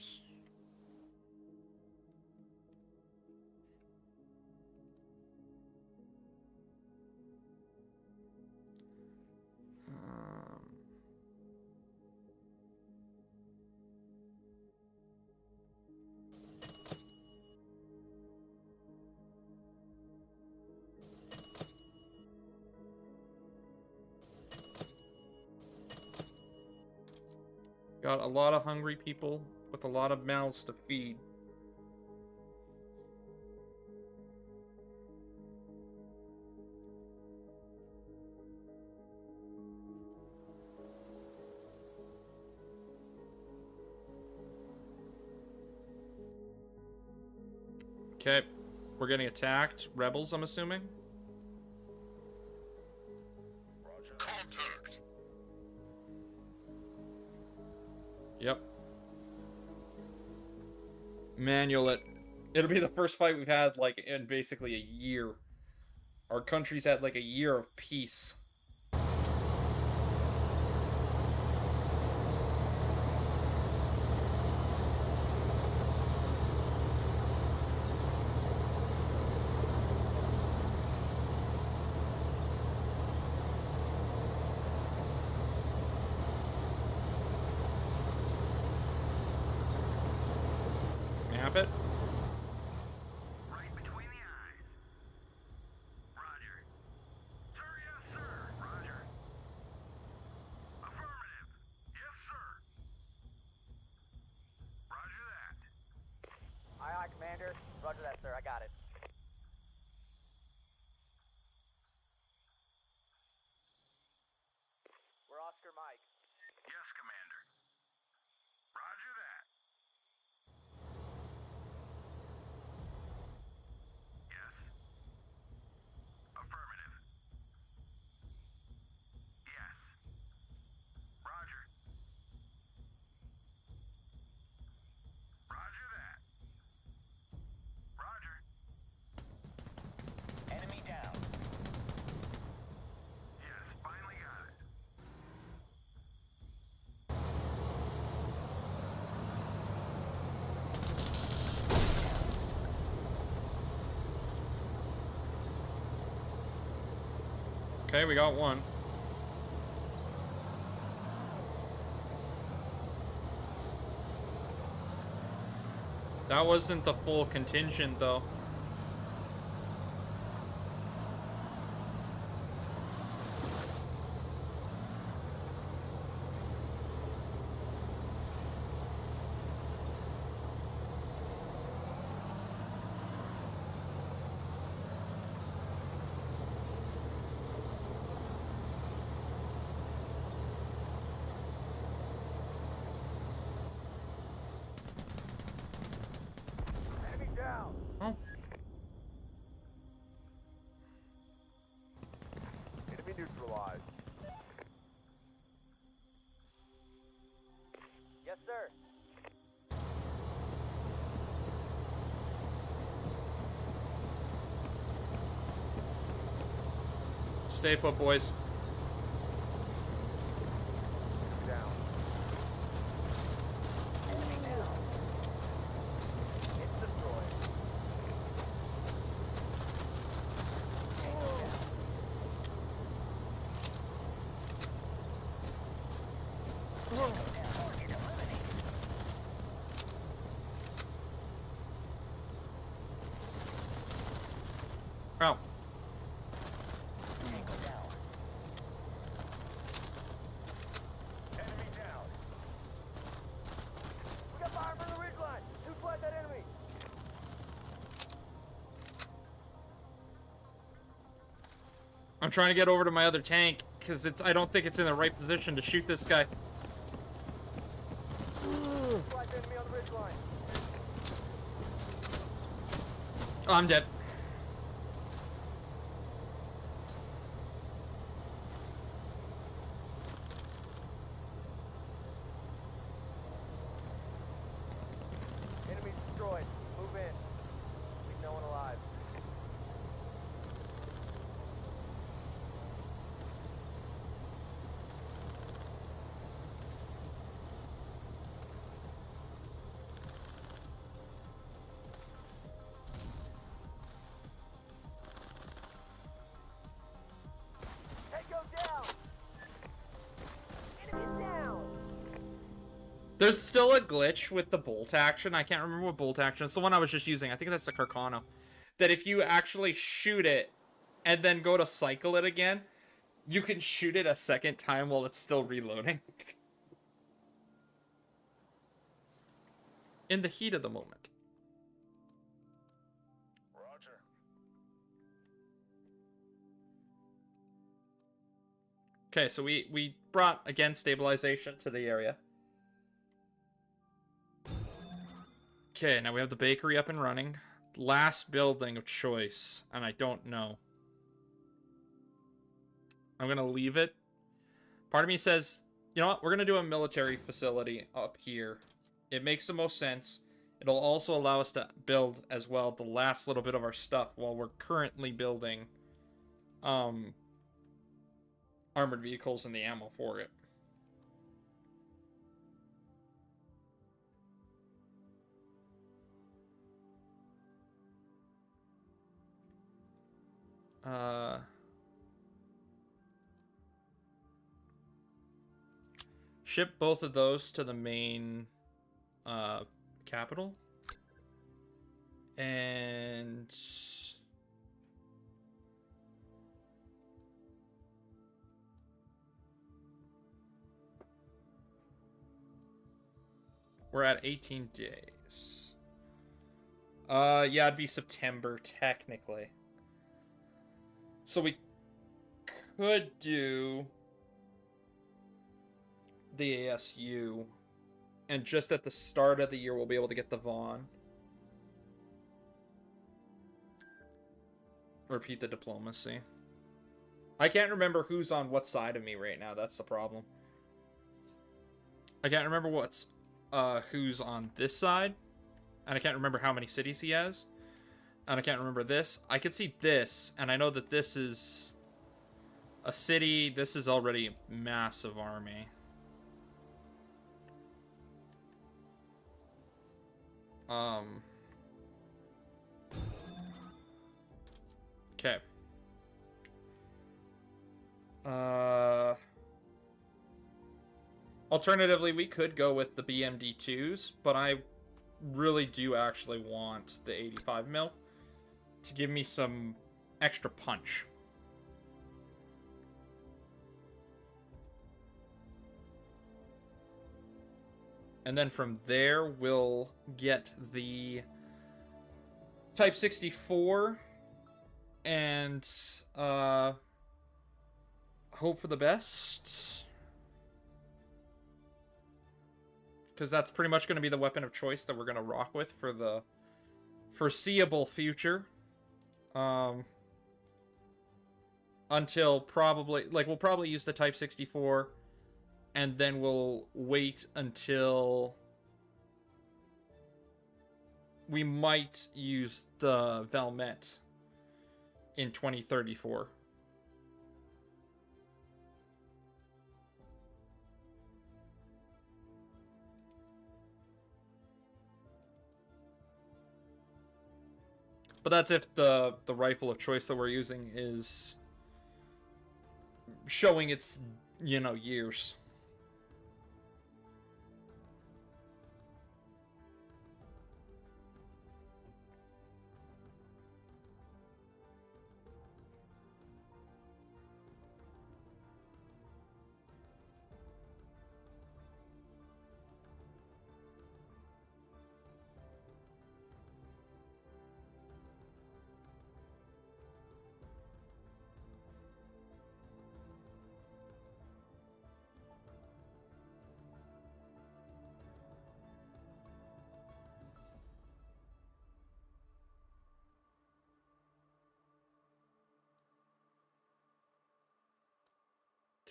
Got a lot of hungry people with a lot of mouths to feed. Okay, we're getting attacked. Rebels, I'm assuming. Contact. Yep. Manual it. It'll be the first fight we've had, like, in basically a year. Our country's had, like, a year of peace. Map it. Right between the eyes. Roger. Sir, yes, sir. Roger. Affirmative. Yes, sir. Roger that. Aye, aye, Commander. Roger that, sir. I got it. We're Oscar Mike. Yes, Commander. Roger that. Yes. Affirmative. Yes. Roger. Roger that. Roger. Enemy down. Yes, finally got it. Okay, we got one. That wasn't the full contingent, though. Enemy down. Oh, Enemy neutralized. Yes, sir. stay put, boys. Down. Enemy down. It's destroyed. Tango down. Tango down. Target eliminated. Oh, Tango down. Enemy down. We got fire from the ridge line. Neutralize that enemy. I'm trying to get over to my other tank because I don't think it's in the right position to shoot this guy. Neutralize enemy on the ridge line. Oh, I'm dead. Enemy destroyed. Move in. Leave no one alive. There's still a glitch with the bolt action. I can't remember what bolt action. It's the one I was just using. I think that's the Carcano. That if you actually shoot it and then go to cycle it again, you can shoot it a second time while it's still reloading. In the heat of the moment. Roger. Okay, so we brought, again, stabilization to the area. Okay, now we have the bakery up and running. Last building of choice, and I don't know. I'm gonna leave it. Part of me says, you know what, we're gonna do a military facility up here. It makes the most sense. It'll also allow us to build as well the last little bit of our stuff while we're currently building armored vehicles and the ammo for it. Ship both of those to the main capital. And we're at 18 days. Yeah, it'd be September technically. So we could do the ASU, and just at the start of the year we'll be able to get the Vaughn. Repeat the diplomacy. I can't remember who's on what side of me right now. That's the problem. I can't remember what's who's on this side, and I can't remember how many cities he has, and I can't remember this. I can see this, and I know that this is a city. This is already a massive army. Okay. Alternatively, we could go with the BMD2s, but I really do actually want the 85 mil to give me some extra punch. And then from there, we'll get the Type 64 and hope for the best. Because that's pretty much going to be the weapon of choice that we're going to rock with for the foreseeable future. Until probably, like, we'll probably use the Type 64, and then we'll wait until we might use the Valmet in 2034. But that's if the rifle of choice that we're using is showing its, you know, years.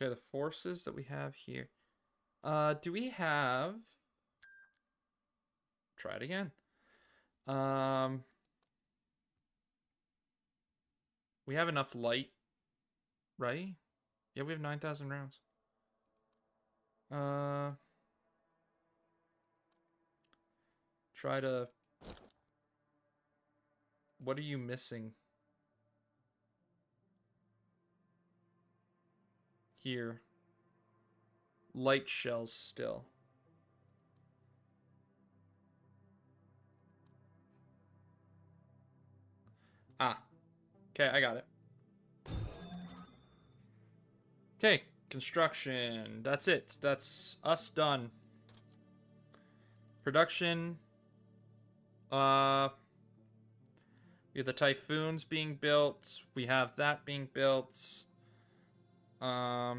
Okay, the forces that we have here. Do we have... Try it again. We have enough light, right? Yeah, we have 9,000 rounds. Try to... What are you missing? Here. Light shells still. Okay, I got it. Okay, construction. That's it. That's us done. Production. We have the Typhoons being built. We have that being built. I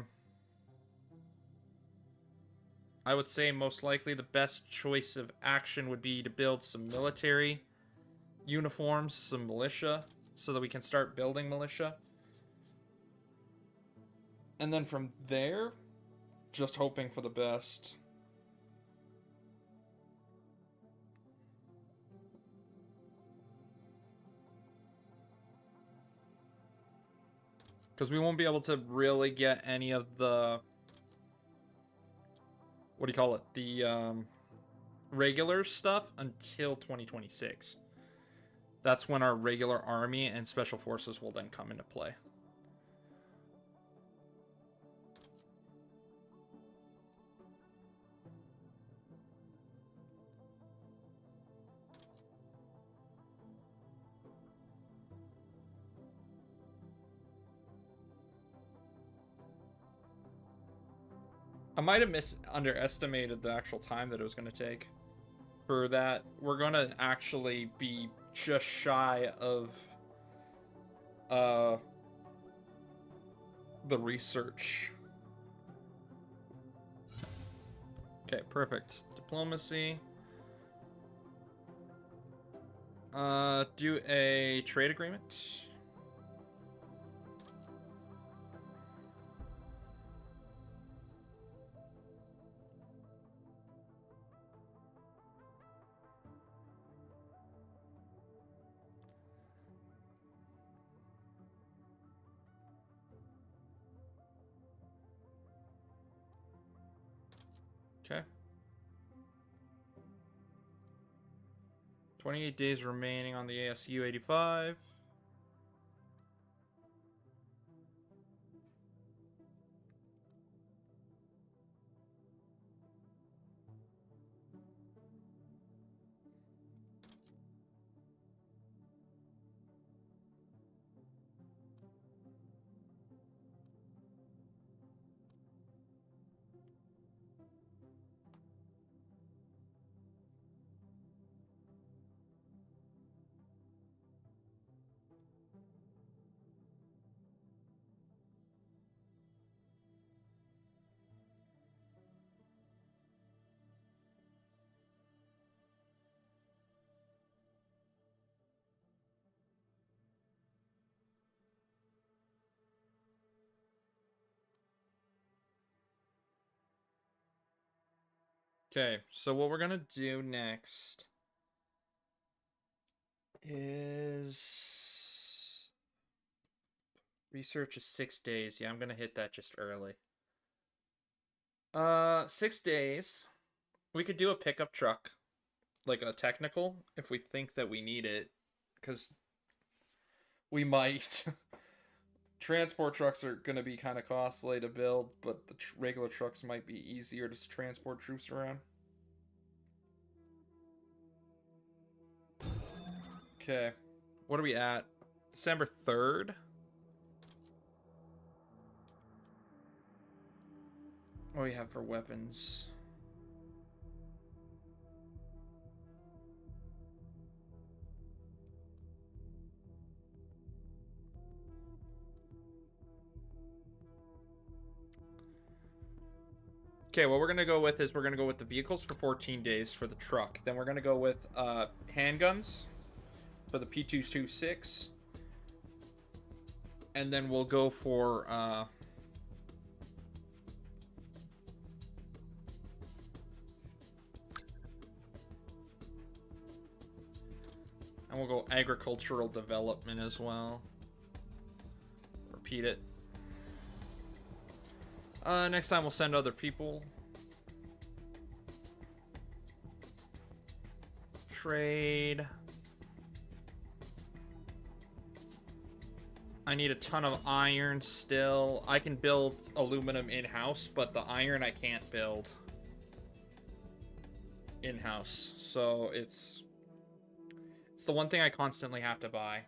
would say most likely the best choice of action would be to build some military uniforms, some militia, so that we can start building militia. And then from there, just hoping for the best. Because we won't be able to really get any of the... What do you call it? The regular stuff until 2026. That's when our regular army and special forces will then come into play. I might have underestimated the actual time that it was going to take. For that, we're going to actually be just shy of the research. Okay, perfect. Diplomacy. Do a trade agreement. Okay. 28 days remaining on the ASU 85. Okay, so what we're gonna do next is research is 6 days. Yeah, I'm gonna hit that just early. 6 days. We could do a pickup truck, like a technical, if we think that we need it, because we might. Transport trucks are gonna be kind of costly to build, but the regular trucks might be easier to transport troops around. Okay, what are we at? December 3rd? What do we have for weapons? Okay, what we're going to go with is we're going to go with the vehicles for 14 days for the truck. Then we're going to go with handguns for the P226. And then we'll go for... and we'll go agricultural development as well. Repeat it. Next time we'll send other people. Trade. I need a ton of iron still. I can build aluminum in-house, but the iron I can't build in-house. So it's the one thing I constantly have to buy.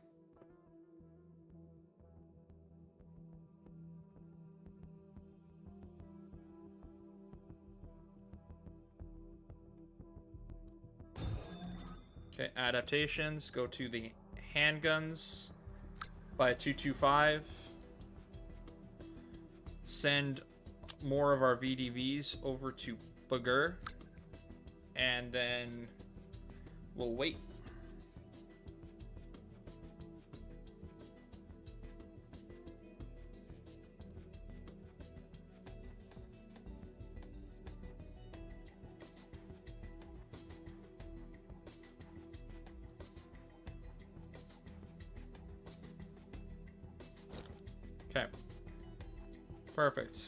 Okay, adaptations. Go to the handguns. Buy a 225. Send more of our VDVs over to Booger. And then we'll wait. Okay. Perfect.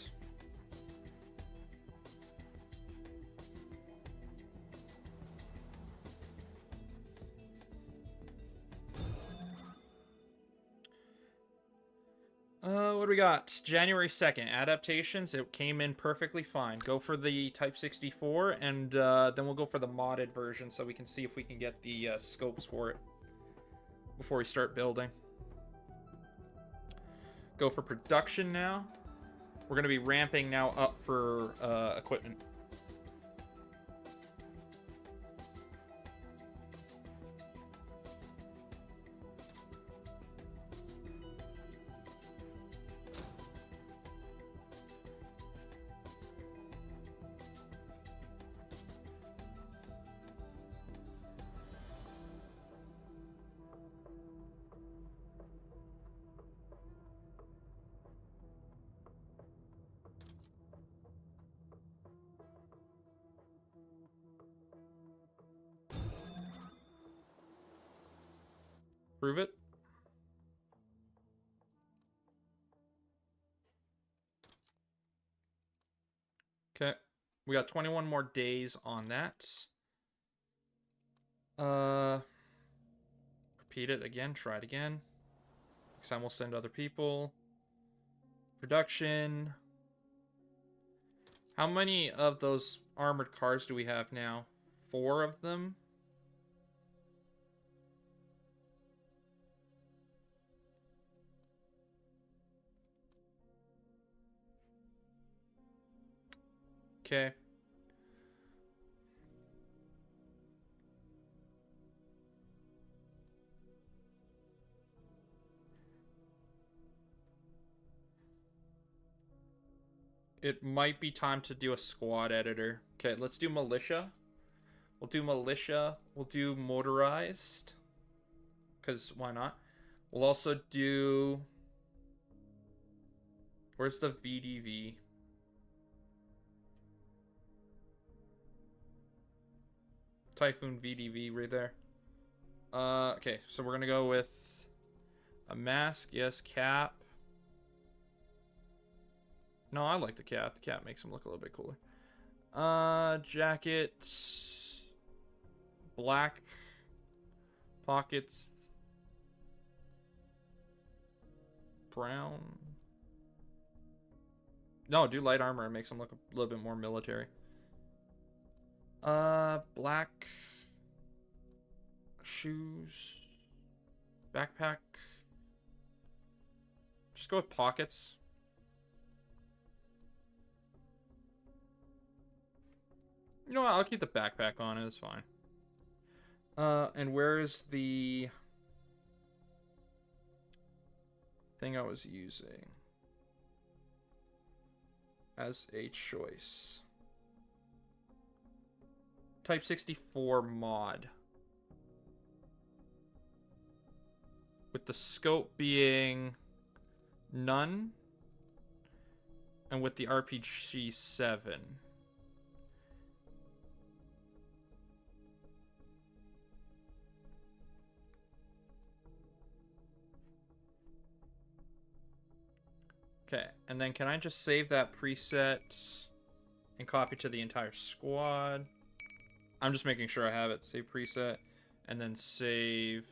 What do we got? January 2nd, adaptations. It came in perfectly fine. Go for the Type 64, and then we'll go for the modded version so we can see if we can get the scopes for it before we start building. Go for production now. We're going to be ramping now up for equipment. Prove it. Okay. We got 21 more days on that. Repeat it again. Try it again. Next time we'll send other people. Production. How many of those armored cars do we have now? 4 of them? Okay. It might be time to do a squad editor. Okay, let's do militia. We'll do militia. We'll do motorized. Because why not? We'll also do... Where's the VDV? Typhoon VDV right there. Okay, so we're gonna go with a mask, yes, cap. No, I like the cap. The cap makes him look a little bit cooler. Jacket, black pockets, brown. No, do light armor. It makes him look a little bit more military. Black shoes, backpack. Just go with pockets. You know what? I'll keep the backpack on it. It's fine. And where's the thing I was using as a choice? Type 64 mod. With the scope being none. And with the RPG 7. Okay, and then can I just save that preset and copy to the entire squad? I'm just making sure I have it. Save preset, and then save.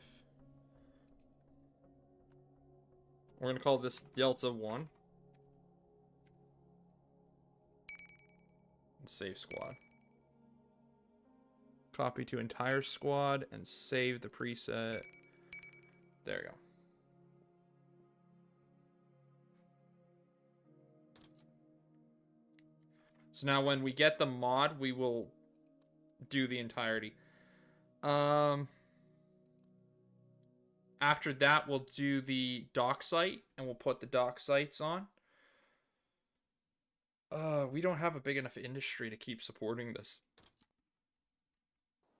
We're gonna call this Delta 1. And save squad. Copy to entire squad and save the preset. There you go. So now when we get the mod, we will do the entirety. After that, we'll do the dock site, and we'll put the dock sites on. We don't have a big enough industry to keep supporting this.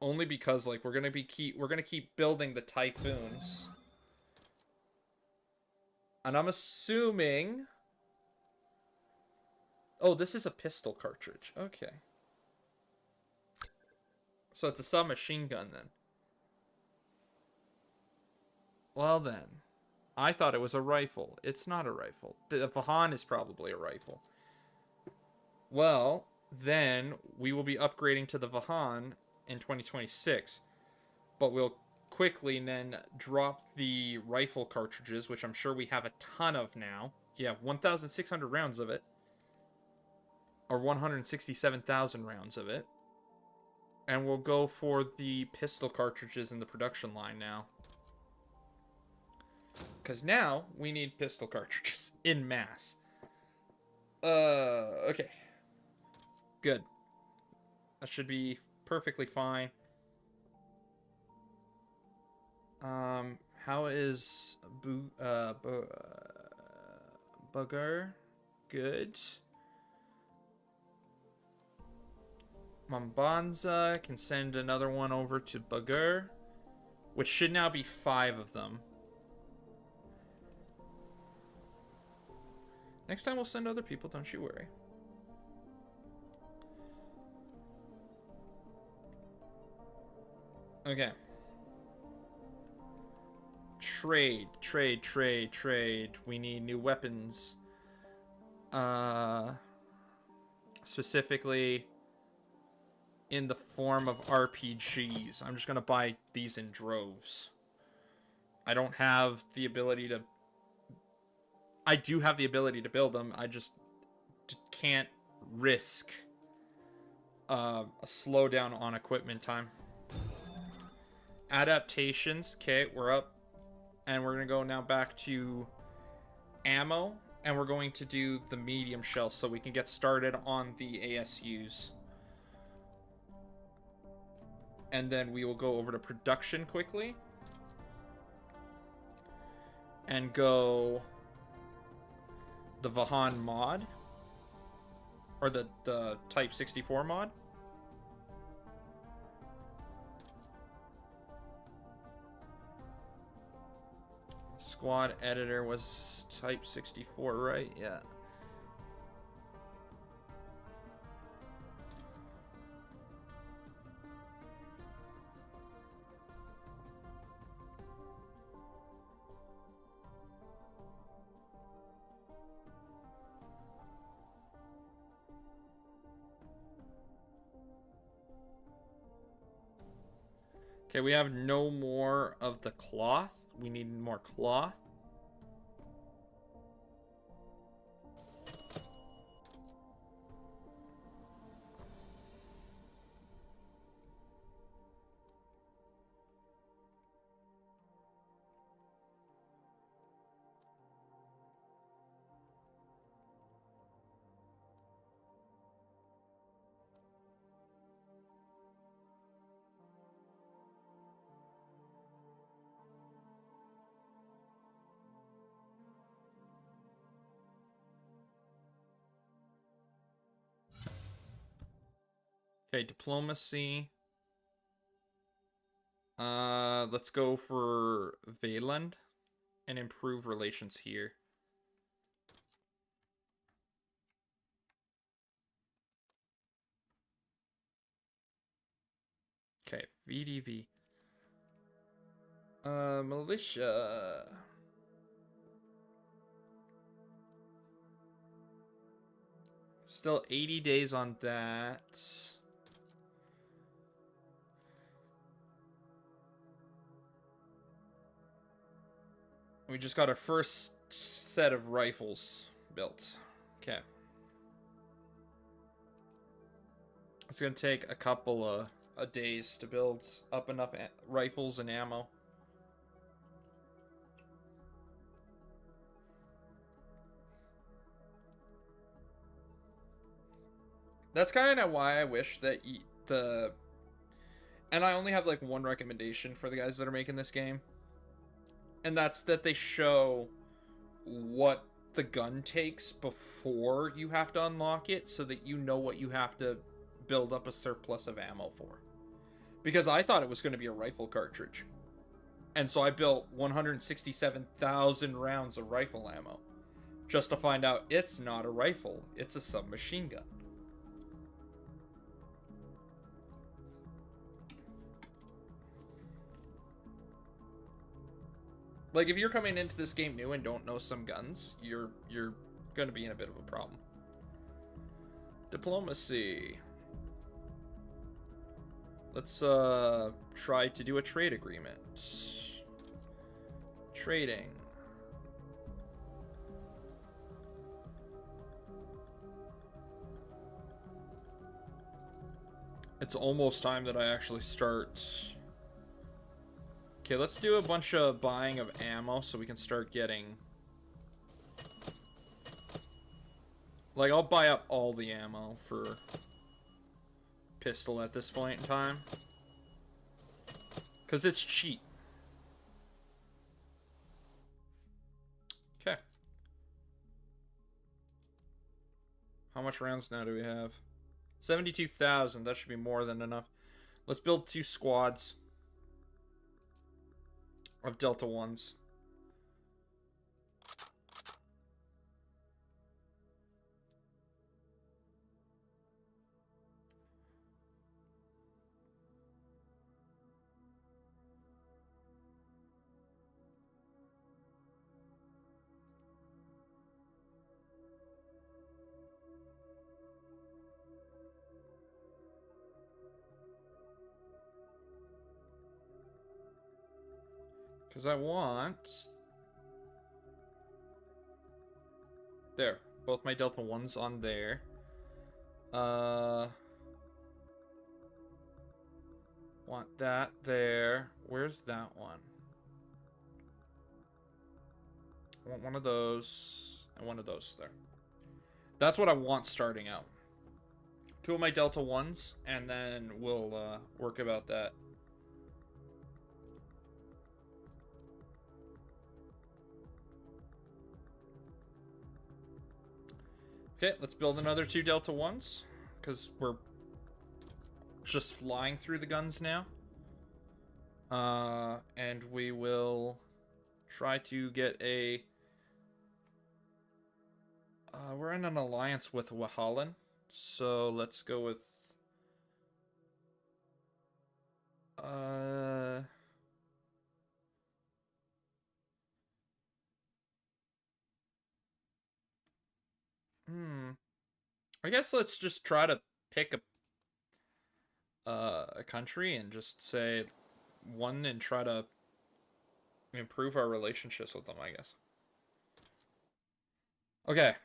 Only because like we're gonna keep building the Typhoons. And I'm assuming... Oh, this is a pistol cartridge. Okay. So it's a submachine gun then. Well then. I thought it was a rifle. It's not a rifle. The Vahan is probably a rifle. Well, then we will be upgrading to the Vahan in 2026. But we'll quickly then drop the rifle cartridges, which I'm sure we have a ton of now. Yeah, 1,600 rounds of it. Or 167,000 rounds of it. And we'll go for the pistol cartridges in the production line now. Because now we need pistol cartridges in mass. Okay. Good. That should be perfectly fine. How is Bugger? Good. Mambanza can send another one over to Bugger, which should now be 5 of them. Next time we'll send other people, don't you worry. Okay. Trade. We need new weapons. Specifically in the form of RPGs. I'm just gonna buy these in droves. I don't have the ability to... I do have the ability to build them. I just can't risk a slowdown on equipment time. Adaptations. Okay, we're up. And we're going to go now back to ammo. And we're going to do the medium shell so we can get started on the ASUs. And then we will go over to production quickly. And go the Vahan mod. Or the Type 64 mod. Squad editor was Type 64, right? Yeah. Okay, we have no more of the cloth. We need more cloth. Okay, diplomacy. Let's go for Vayland and improve relations here. Okay, VDV. Militia. Still 80 days on that. We just got our first set of rifles built. Okay. It's gonna take a couple of days to build up enough rifles and ammo. That's kind of why I wish that and I only have like one recommendation for the guys that are making this game. And that's that they show what the gun takes before you have to unlock it, so that you know what you have to build up a surplus of ammo for. Because I thought it was going to be a rifle cartridge. And so I built 167,000 rounds of rifle ammo. Just to find out it's not a rifle, it's a submachine gun. Like, if you're coming into this game new and don't know some guns, you're going to be in a bit of a problem. Diplomacy. Let's try to do a trade agreement. Trading. It's almost time that I actually start. Okay, let's do a bunch of buying of ammo so we can start getting... Like, I'll buy up all the ammo for pistol at this point in time. Because it's cheap. Okay. How much rounds now do we have? 72,000. That should be more than enough. Let's build 2 squads of Delta 1s. Because I want... There. Both my Delta 1s on there. Want that there. Where's that one? I want one of those and one of those there. That's what I want starting out. 2 of my Delta 1s, and then we'll work about that. Okay, let's build another 2 Delta 1s, because we're just flying through the guns now. And we will try to get a... we're in an alliance with Wahalan, so let's go with... I guess let's just try to pick a country and just say one and try to improve our relationships with them, I guess. Okay.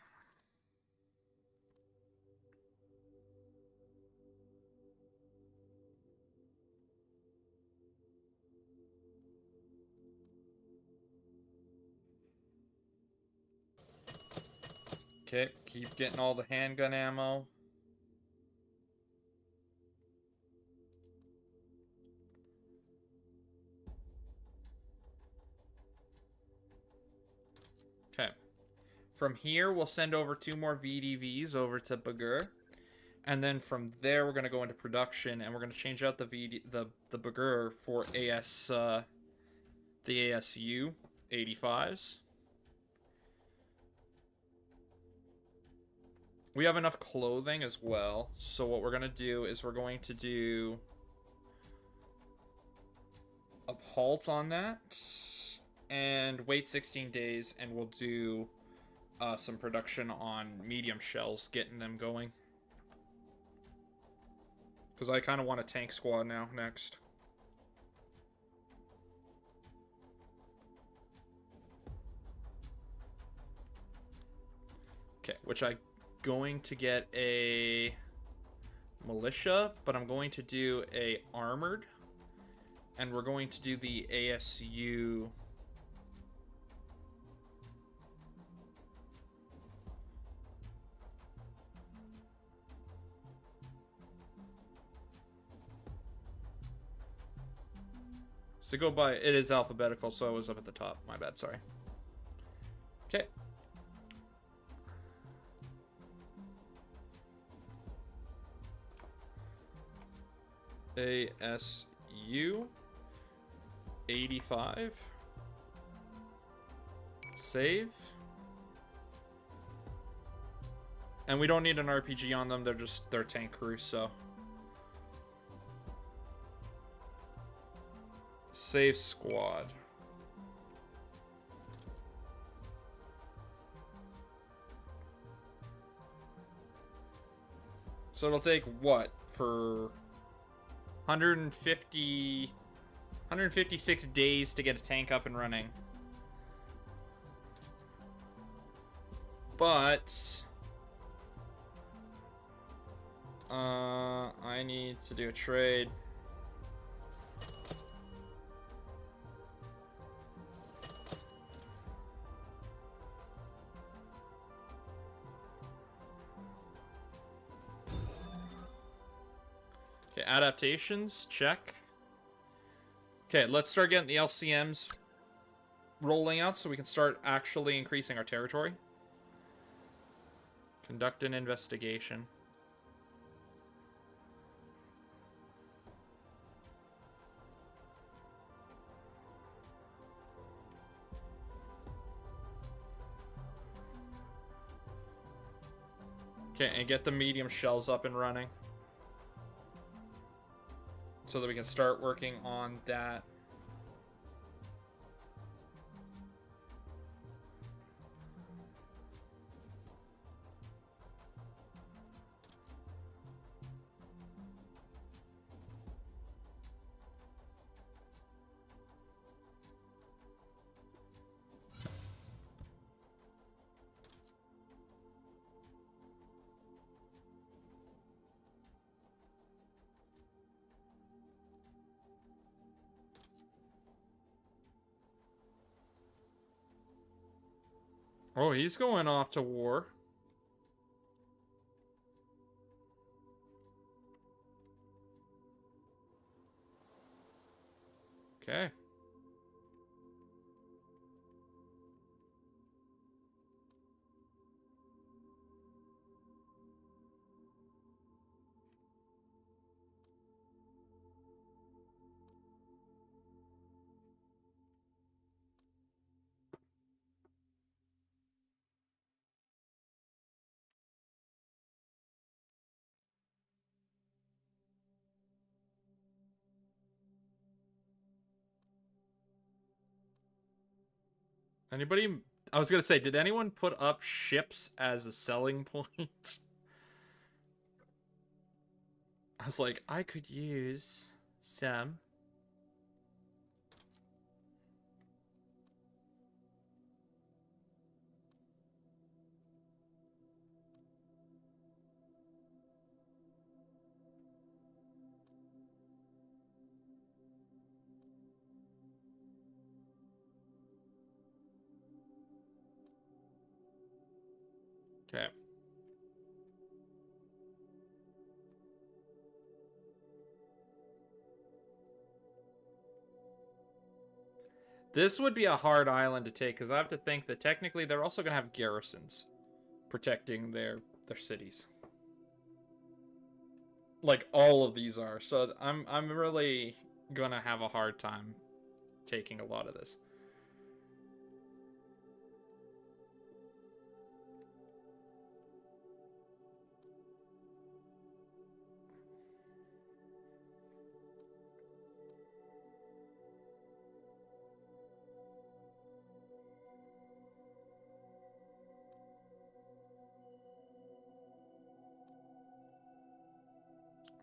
Okay, keep getting all the handgun ammo. Okay. From here, we'll send over 2 more VDVs over to Bagur. And then from there, we're going to go into production, and we're going to change out the Bagur for the ASU 85s. We have enough clothing as well, so what we're going to do is we're going to do a halt on that, and wait 16 days, and we'll do some production on medium shells, getting them going. Because I kind of want a tank squad now, next. Okay, which I'm going to get a militia, but I'm going to do a armored. And we're going to do the ASU... So go by, it is alphabetical, so I was up at the top. My bad, sorry. Okay. ASU 85. Save. And we don't need an RPG on them, they're tank crews, so. Save squad. So it'll take what for 156 days to get a tank up and running. But I need to do a trade. Okay, adaptations, check. Okay, let's start getting the LCMs rolling out so we can start actually increasing our territory. Conduct an investigation. Okay, and get the medium shells up and running. So that we can start working on that. Oh, he's going off to war. Okay. Anybody? I was gonna say, did anyone put up ships as a selling point? I was like, I could use some. Okay. This would be a hard island to take, because I have to think that technically they're also going to have garrisons protecting their cities. Like, all of these are. So I'm really going to have a hard time taking a lot of this.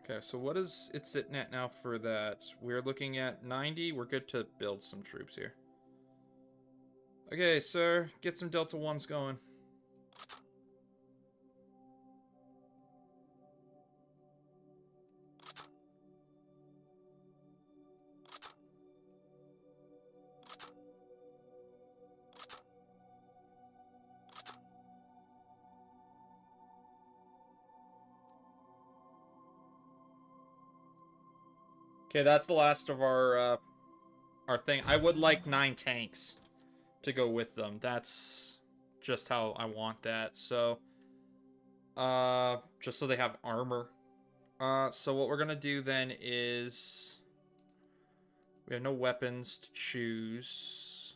Okay, so what is it sitting at now for that? We're looking at 90. We're good to build some troops here. Okay, sir. Get some Delta 1s going. Okay, that's the last of our our thing. I would like 9 tanks to go with them. That's just how I want that. So, just so they have armor. So what we're gonna do then is we have no weapons to choose.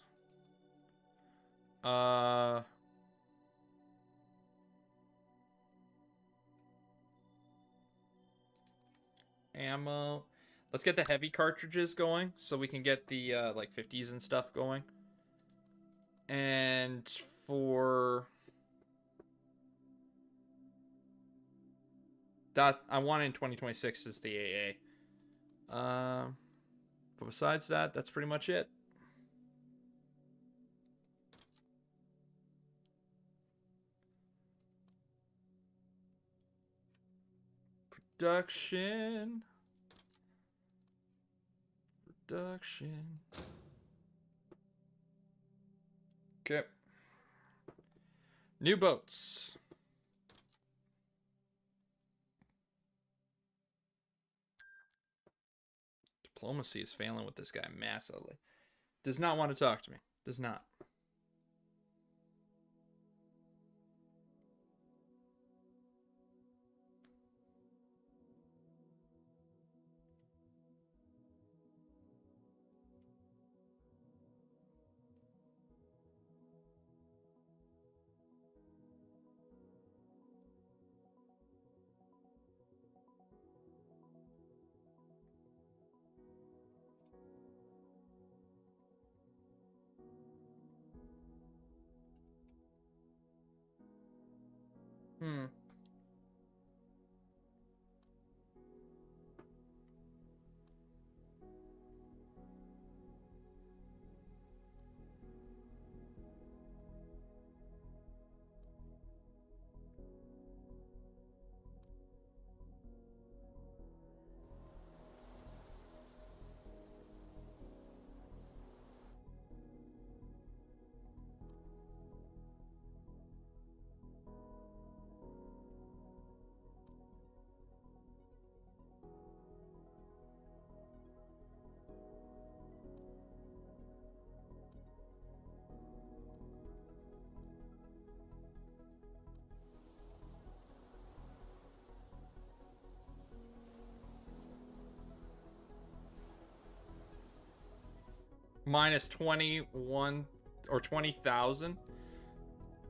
Ammo. Let's get the heavy cartridges going so we can get the like 50s and stuff going. And for that, I want in 2026 is the AA. But besides that, that's pretty much it. Production. Okay. New boats. Diplomacy is failing with this guy massively. Does not want to talk to me. Does not. Hmm. Minus 21 or 20,000.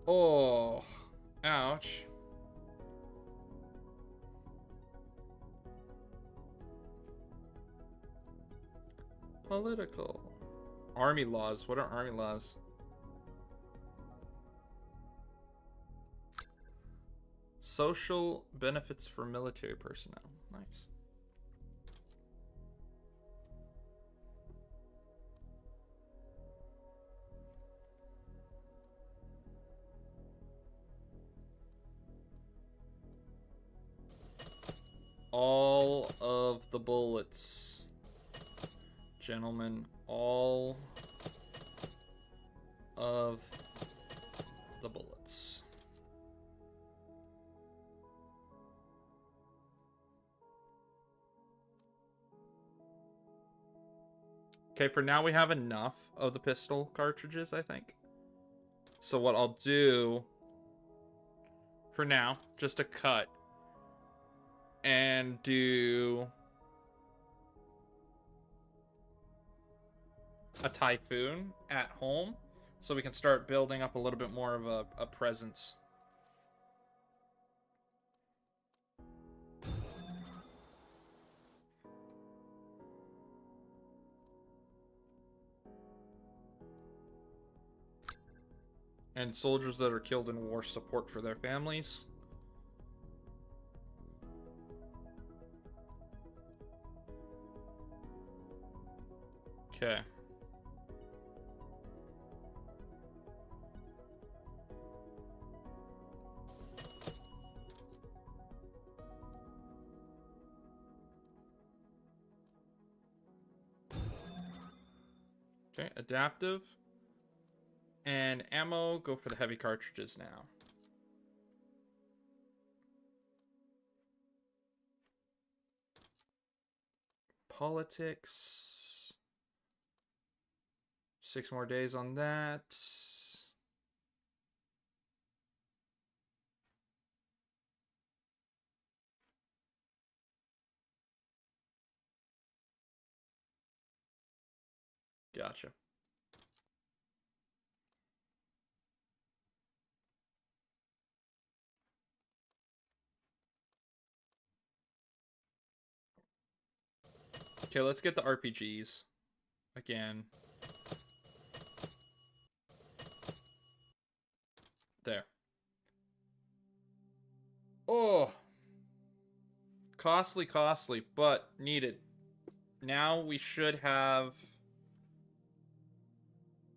Oh, ouch. Political. Army laws. What are army laws? Social benefits for military personnel. Nice. All of the bullets. Gentlemen, all of the bullets. Okay, for now we have enough of the pistol cartridges, I think. So what I'll do for now, just a cut, and do a Typhoon at home so we can start building up a little bit more of a presence. And soldiers that are killed in war, support for their families. Okay. Okay, adaptive. And ammo, go for the heavy cartridges now. Politics. 6 more days on that. Gotcha. Okay, let's get the RPGs again. There. Oh, costly, but needed. Now we should have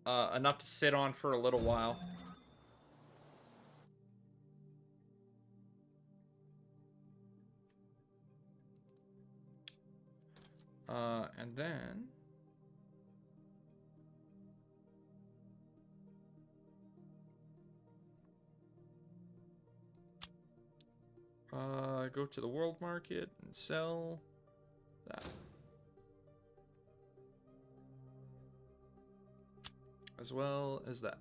enough to sit on for a little while. And then go to the world market and sell that. As well as that.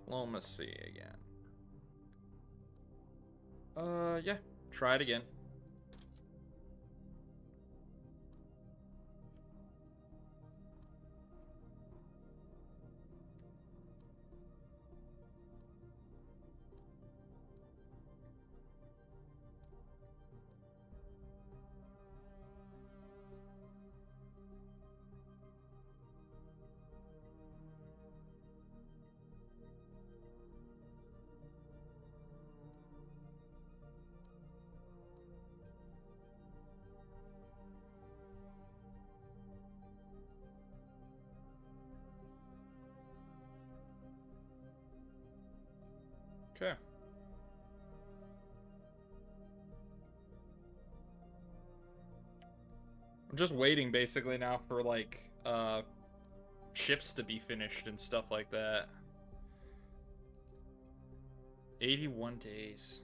Diplomacy again. Yeah. Try it again. Okay. I'm just waiting basically now for like ships to be finished and stuff like that. 81 days.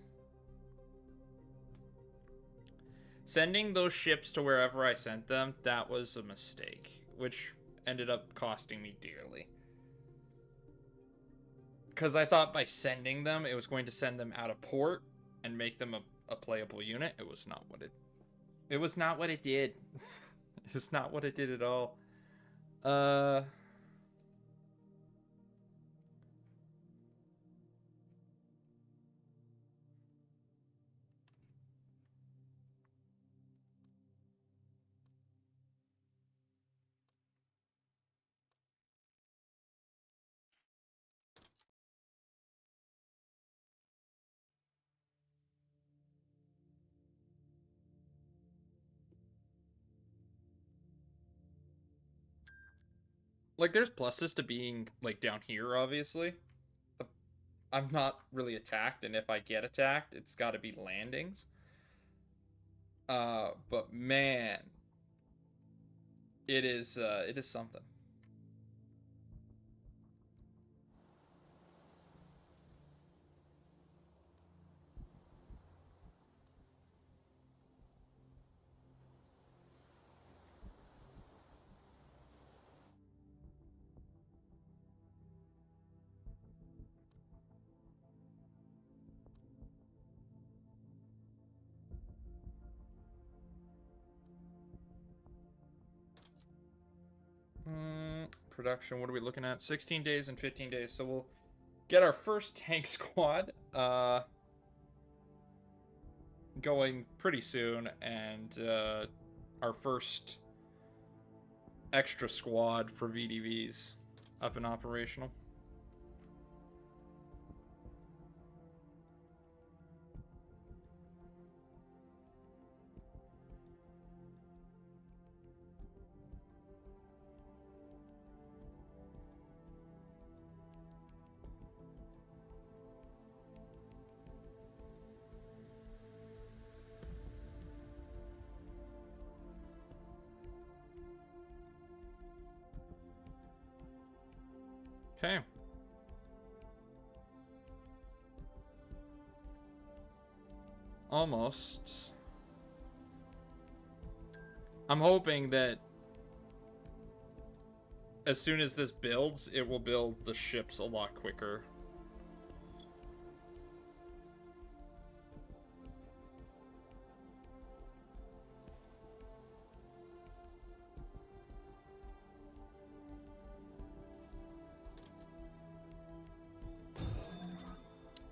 Sending those ships to wherever I sent them, that was a mistake, which ended up costing me dearly. Because I thought by sending them, it was going to send them out of port and make them a playable unit. It was not what it... It was not what it did. It's not what it did at all. Like, there's pluses to being, like, down here, obviously. I'm not really attacked, and if I get attacked, it's gotta be landings. But man, it is something. Production, what are we looking at? 16 days and 15 days, so we'll get our first tank squad. going pretty soon, and our first extra squad for VDVs up and operational. Okay. Almost. I'm hoping that as soon as this builds, it will build the ships a lot quicker.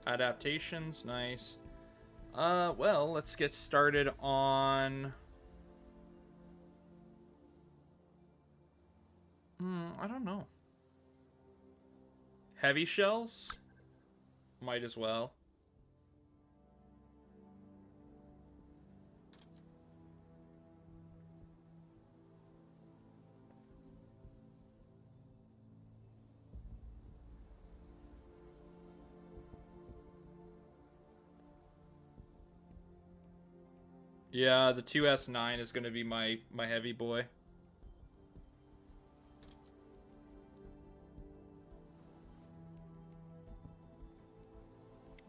Adaptations, nice. Well, let's get started on... I don't know. Heavy shells? Might as well. Yeah, the 2S9 is going to be my heavy boy.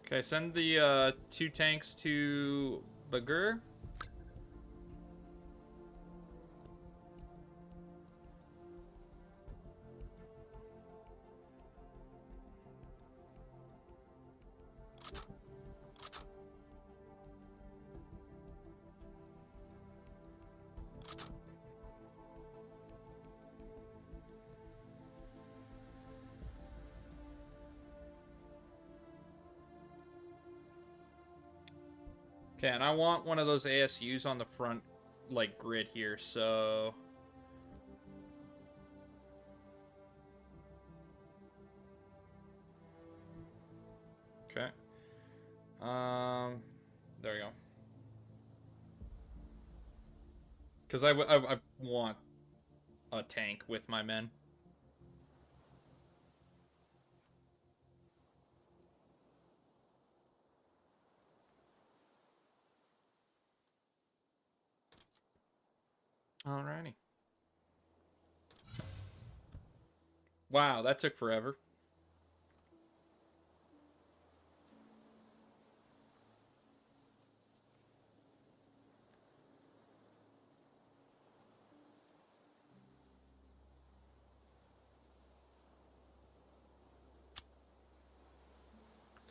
Okay, send the 2 tanks to Bagur. Okay, and I want one of those ASUs on the front, like, grid here, so... Okay. There we go. Because I want a tank with my men. Alrighty. Wow, that took forever.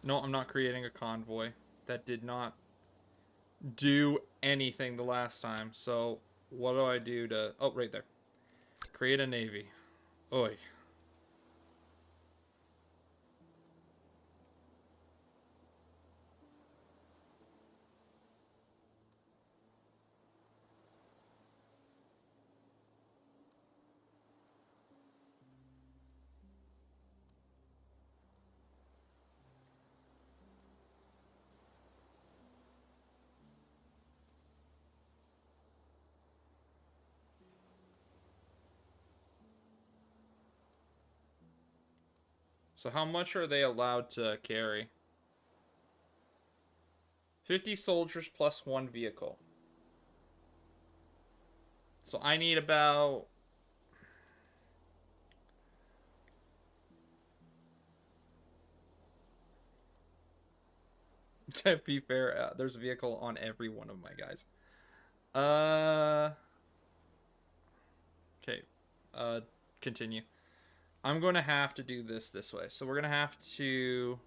No, I'm not creating a convoy. That did not do anything the last time. So, what do I do to... Oh, right there. Create a navy. Oi. So how much are they allowed to carry? 50 soldiers plus 1 vehicle. So I need about... To be fair, there's a vehicle on every one of my guys. Okay. Continue. I'm going to have to do this way. So we're going to have to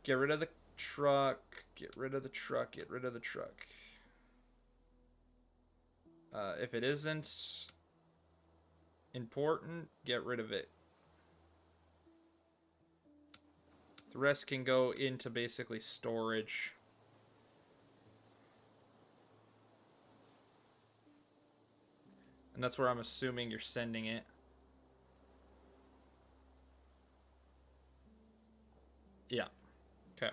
get rid of the truck, get rid of the truck, get rid of the truck. If it isn't important, get rid of it. The rest can go into basically storage. And that's where I'm assuming you're sending it. Yeah. Okay.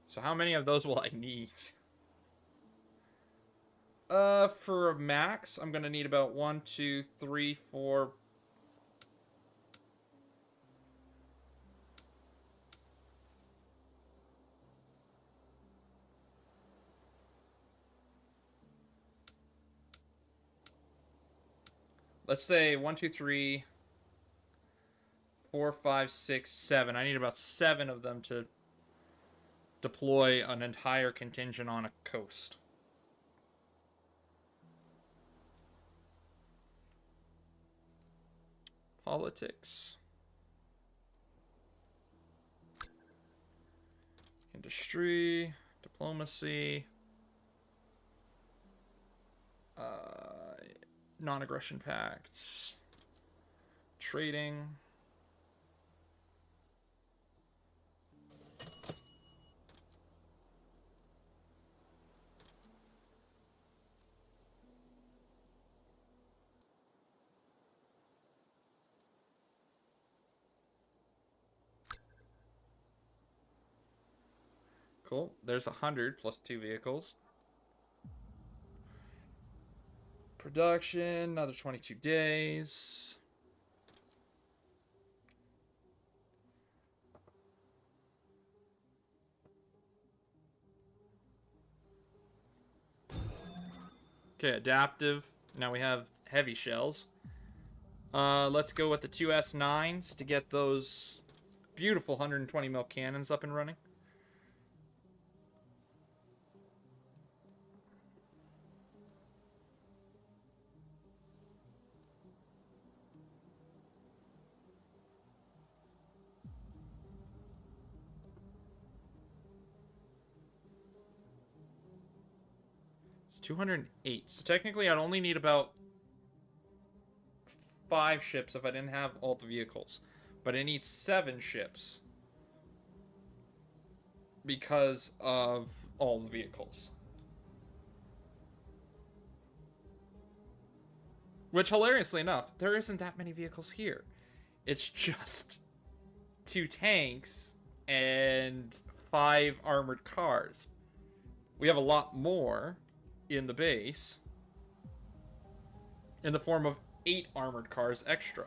So how many of those will I need? For a max, I'm gonna need about 1, 2, 3, 4. Let's say 1, 2, 3, 4, 5, 6, 7. I need about 7 of them to deploy an entire contingent on a coast. Politics. Industry. Diplomacy. Non-aggression pact. Trading. Cool. There's 100 plus 2 vehicles. Production, another 22 days. Okay, adaptive. Now we have heavy shells. Let's go with the 2 S9s to get those beautiful 120 mil cannons up and running. It's 208. So technically I'd only need about 5 ships if I didn't have all the vehicles. But I need 7 ships because of all the vehicles. Which, hilariously enough, there isn't that many vehicles here. It's just 2 tanks and 5 armored cars. We have a lot more in the base in the form of 8 armored cars extra.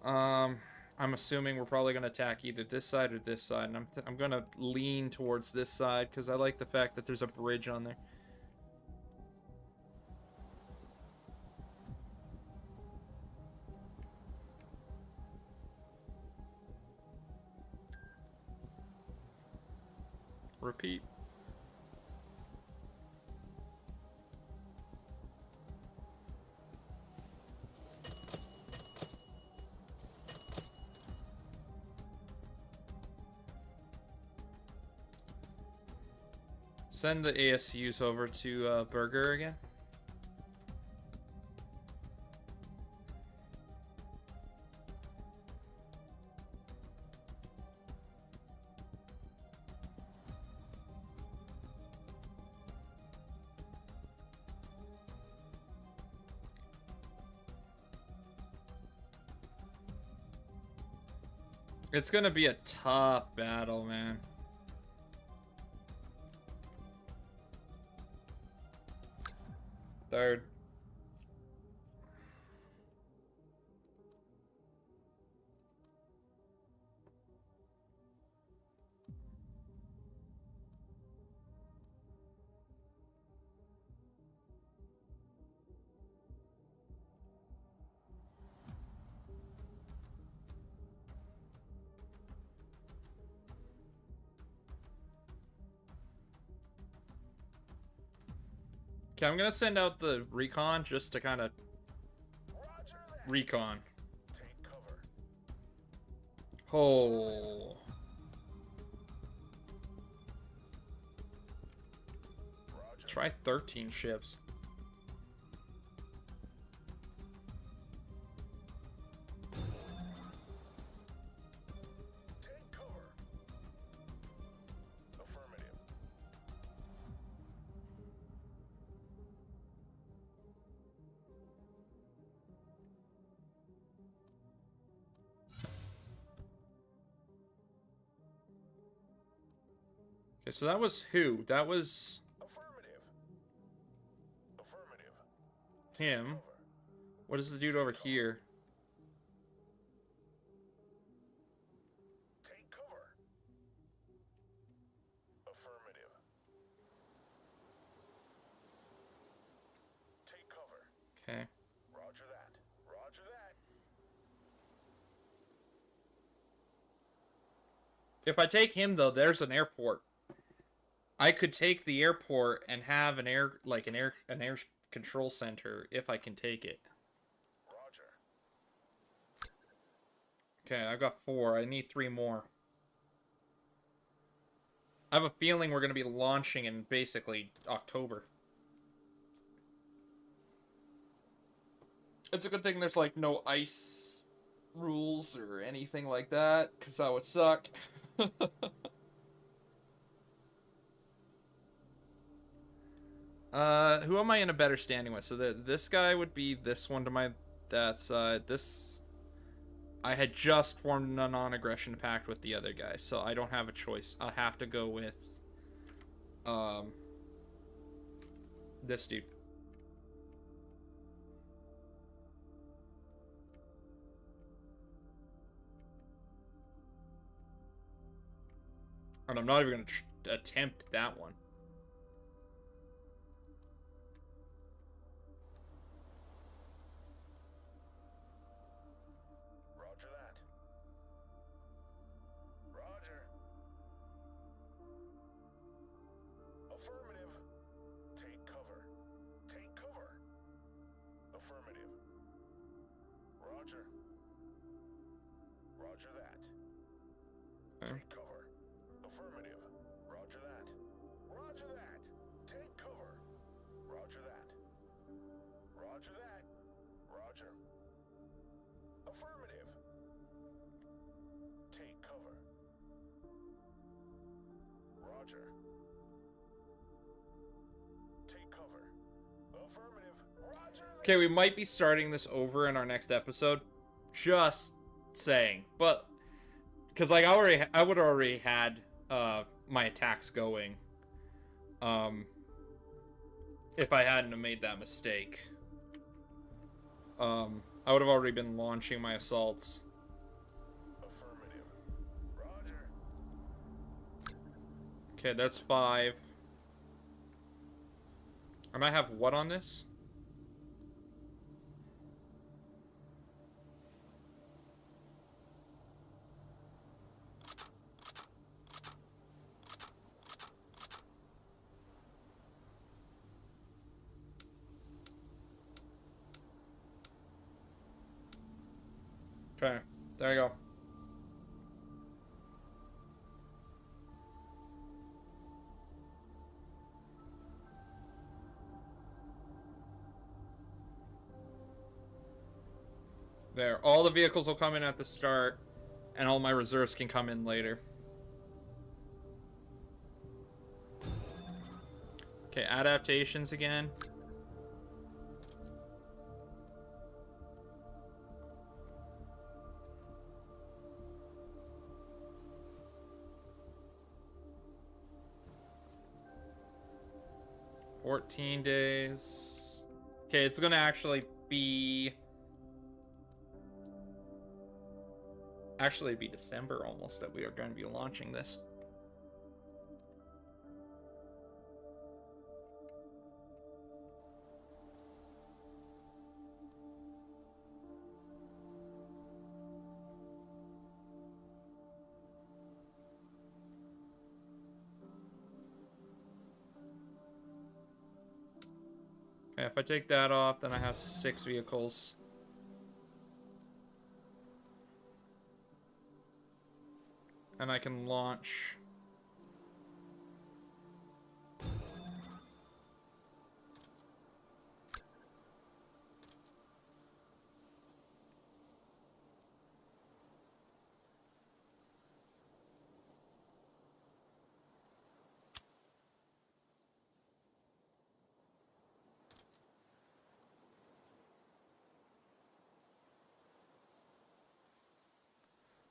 I'm assuming we're probably going to attack either this side or this side, and I'm going to lean towards this side because I like the fact that there's a bridge on there. Repeat. Send the ASUs over to Burger again. It's gonna be a tough battle, man. Third. Okay, I'm gonna send out the recon just to kind of recon. Take cover. Oh. Try 13 ships. Okay, so that was who? That was Affirmative. Affirmative. him. Cover. What is the dude over here? Take cover. Affirmative. Take cover. Okay. Roger that. Roger that. If I take him though, there's an airport. I could take the airport and have an air control center if I can take it. Roger. Okay, I've got 4. I need 3 more. I have a feeling we're going to be launching in basically October. It's a good thing there's like no ice rules or anything like that, because that would suck. Who am I in a better standing with? So this guy would be this one to my that side. This I had just formed a non-aggression pact with the other guy, so I don't have a choice. I'll have to go with this dude. And I'm not even gonna attempt that one. Roger that. Roger. Affirmative. Take cover. Take cover. Affirmative. Roger. Roger that. Okay. Take cover. Affirmative. Roger that. Roger that. Take cover. Roger that. Roger that. Roger. Affirmative. Take cover. Roger. Take cover. Affirmative. Roger that. Okay, we might be starting this over in our next episode. Just saying, but because like I would already had my attacks going if I hadn't have made that mistake. I would have already been launching my assaults. Affirmative. Roger. Okay, that's 5. And I have what on this? Okay, there you go. There, all the vehicles will come in at the start, and all my reserves can come in later. Okay, adaptations again. $14 days. Okay, it's gonna actually be December almost that we are going to be launching this. Okay, if I take that off, then I have 6 vehicles. And I can launch.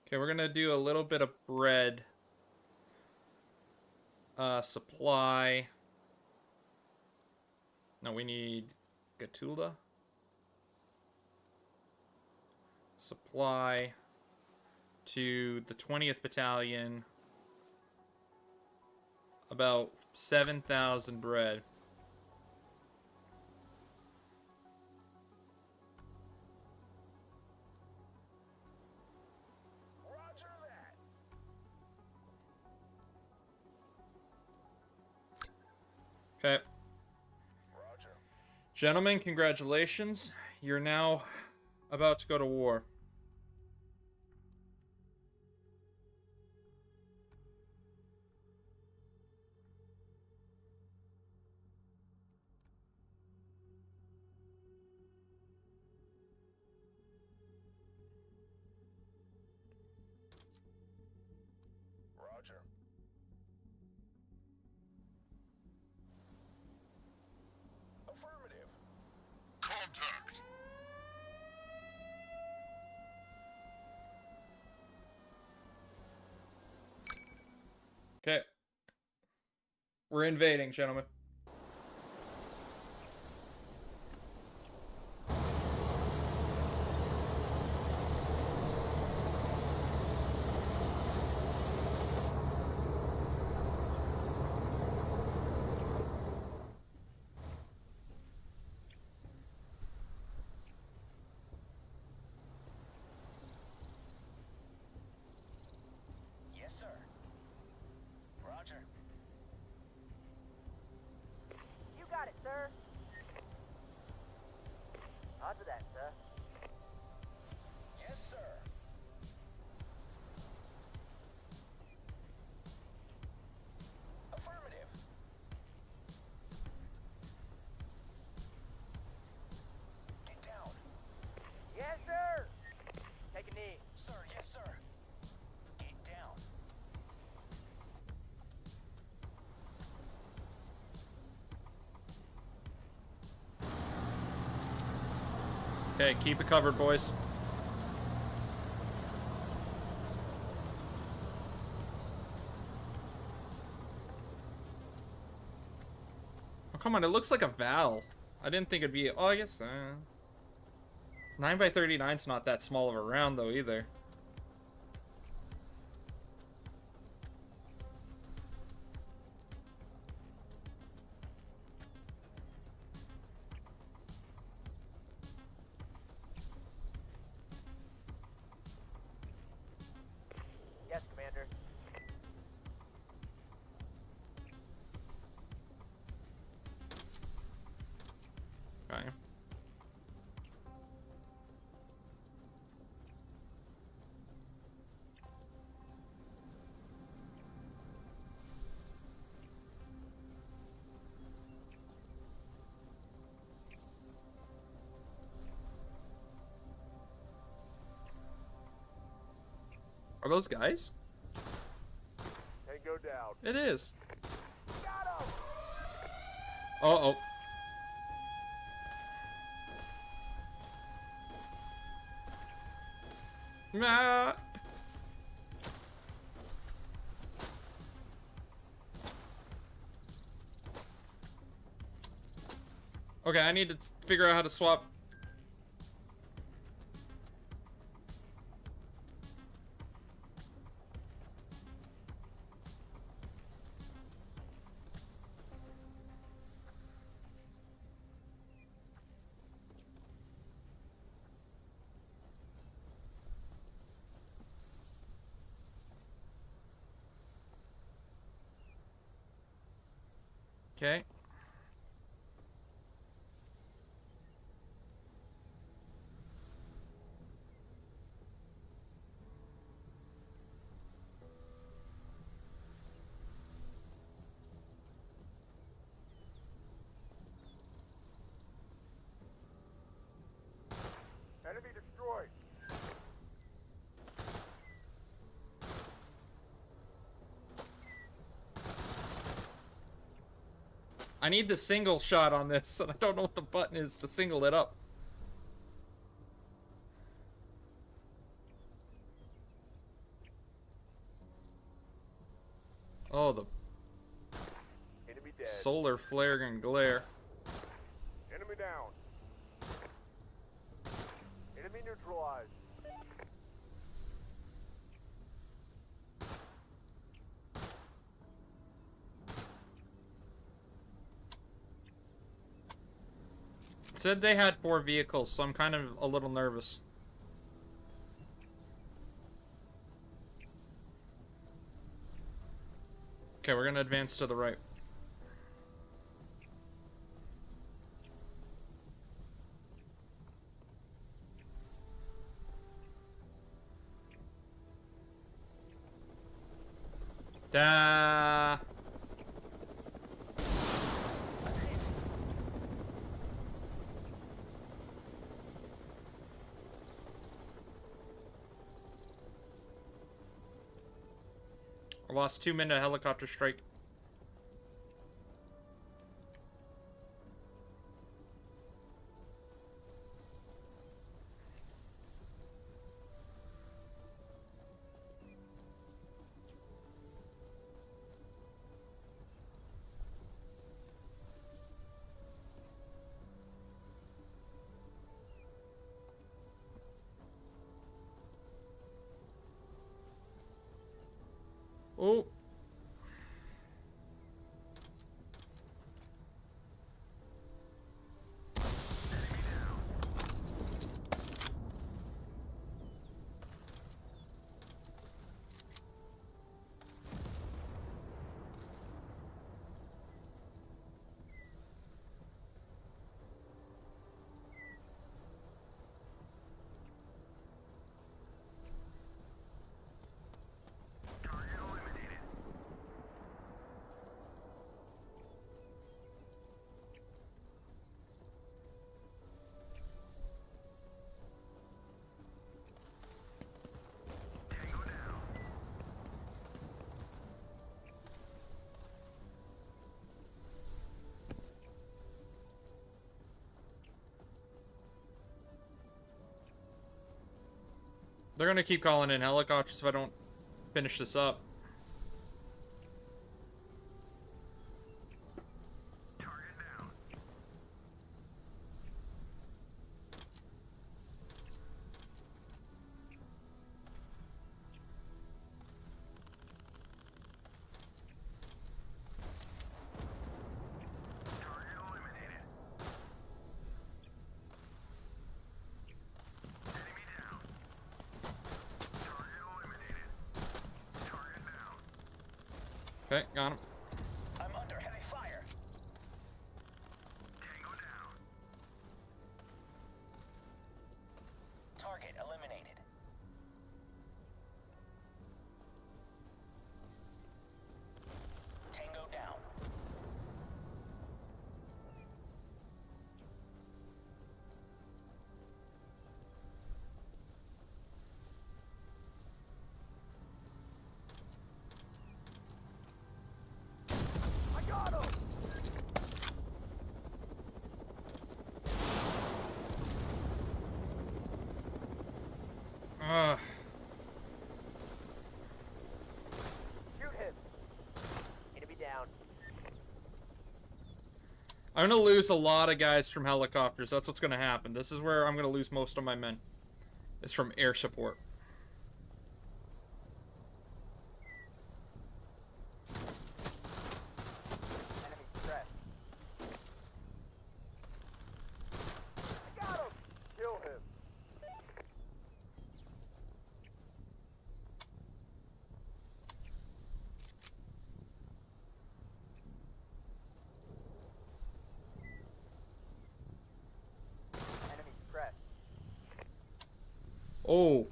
Okay, we're gonna do a little bit of bread. Supply. No, we need Gatula. Supply to the 20th Battalion. About 7,000 bread. Roger that. Okay. Roger. Gentlemen, congratulations. You're now about to go to war. Roger. Affirmative. Contact. Okay. We're invading, gentlemen. Yes, sir. Roger. You got it, sir. Roger that, sir. Yes, sir. Affirmative. Get down. Yes, sir. Take a knee. Sir, yes, sir. Get down. Okay, keep it covered, boys. Oh, come on, it looks like a Val. I didn't think it'd be... Oh, I guess... 9x39's not that small of a round, though, either. Yes, Commander. Okay. Are those guys? Tango down. It is. Got him. Uh-oh. Nah. Okay, I need to figure out how to swap. Okay. Enemy destroyed. I need the single shot on this, and I don't know what the button is to single it up. Oh, the dead. Solar flare and glare. Enemy down. Enemy neutralized. It said they had 4 vehicles, so I'm kind of a little nervous. Okay, we're gonna advance to the right. Da. I'm hit. I lost 2 men to a helicopter strike. Oh. They're gonna keep calling in helicopters if I don't finish this up. Okay, got him. I'm under heavy fire. Target eliminated. Tango down. I got him! Ugh. Shoot him. Enemy down. I'm gonna lose a lot of guys from helicopters. That's what's gonna happen. This is where I'm gonna lose most of my men. It's from air support. Enemy stressed. I got him! Kill him. Enemy stressed. Oh.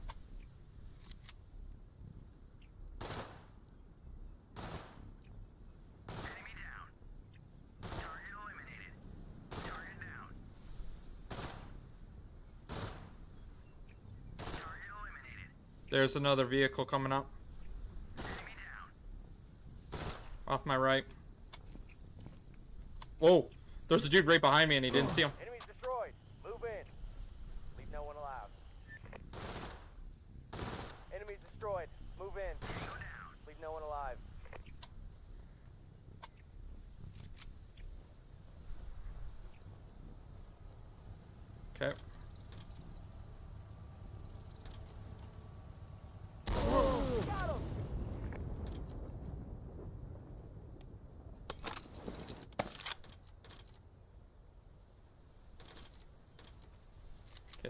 There's another vehicle coming up. Off my right. Whoa! There's a dude right behind me and he didn't see him. Enemies destroyed. Move in. Leave no one allowed. Enemies destroyed. Move in. Leave no one alive.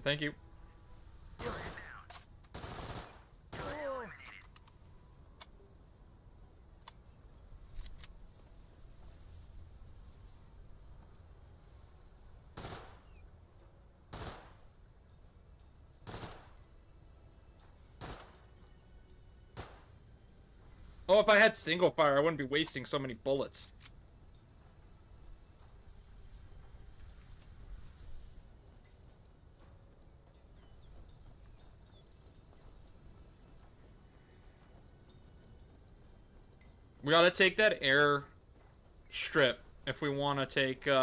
thank you. Oh, if I had single fire, I wouldn't be wasting so many bullets. We gotta take that air strip if we want to take, Get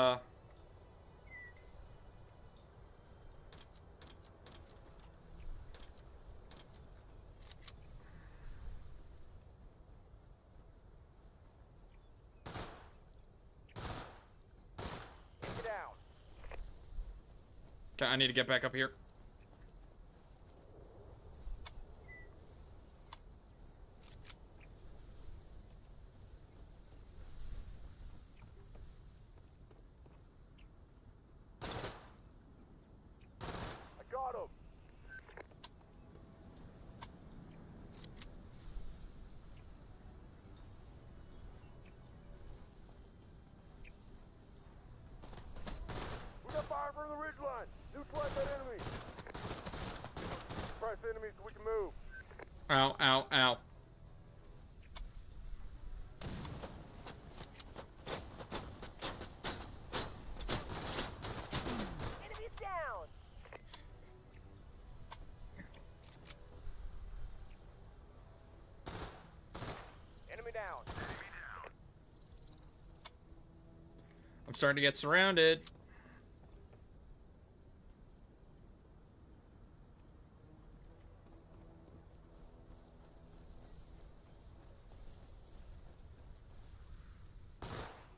down. Okay, I need to get back up here. I got him. We got fire from the ridgeline. Neutralize that enemy. Press enemies so we can move. Ow, ow, ow. Enemies down. Enemy down. I'm starting to get surrounded.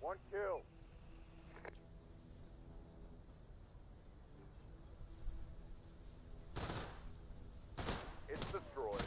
One kill. It's destroyed.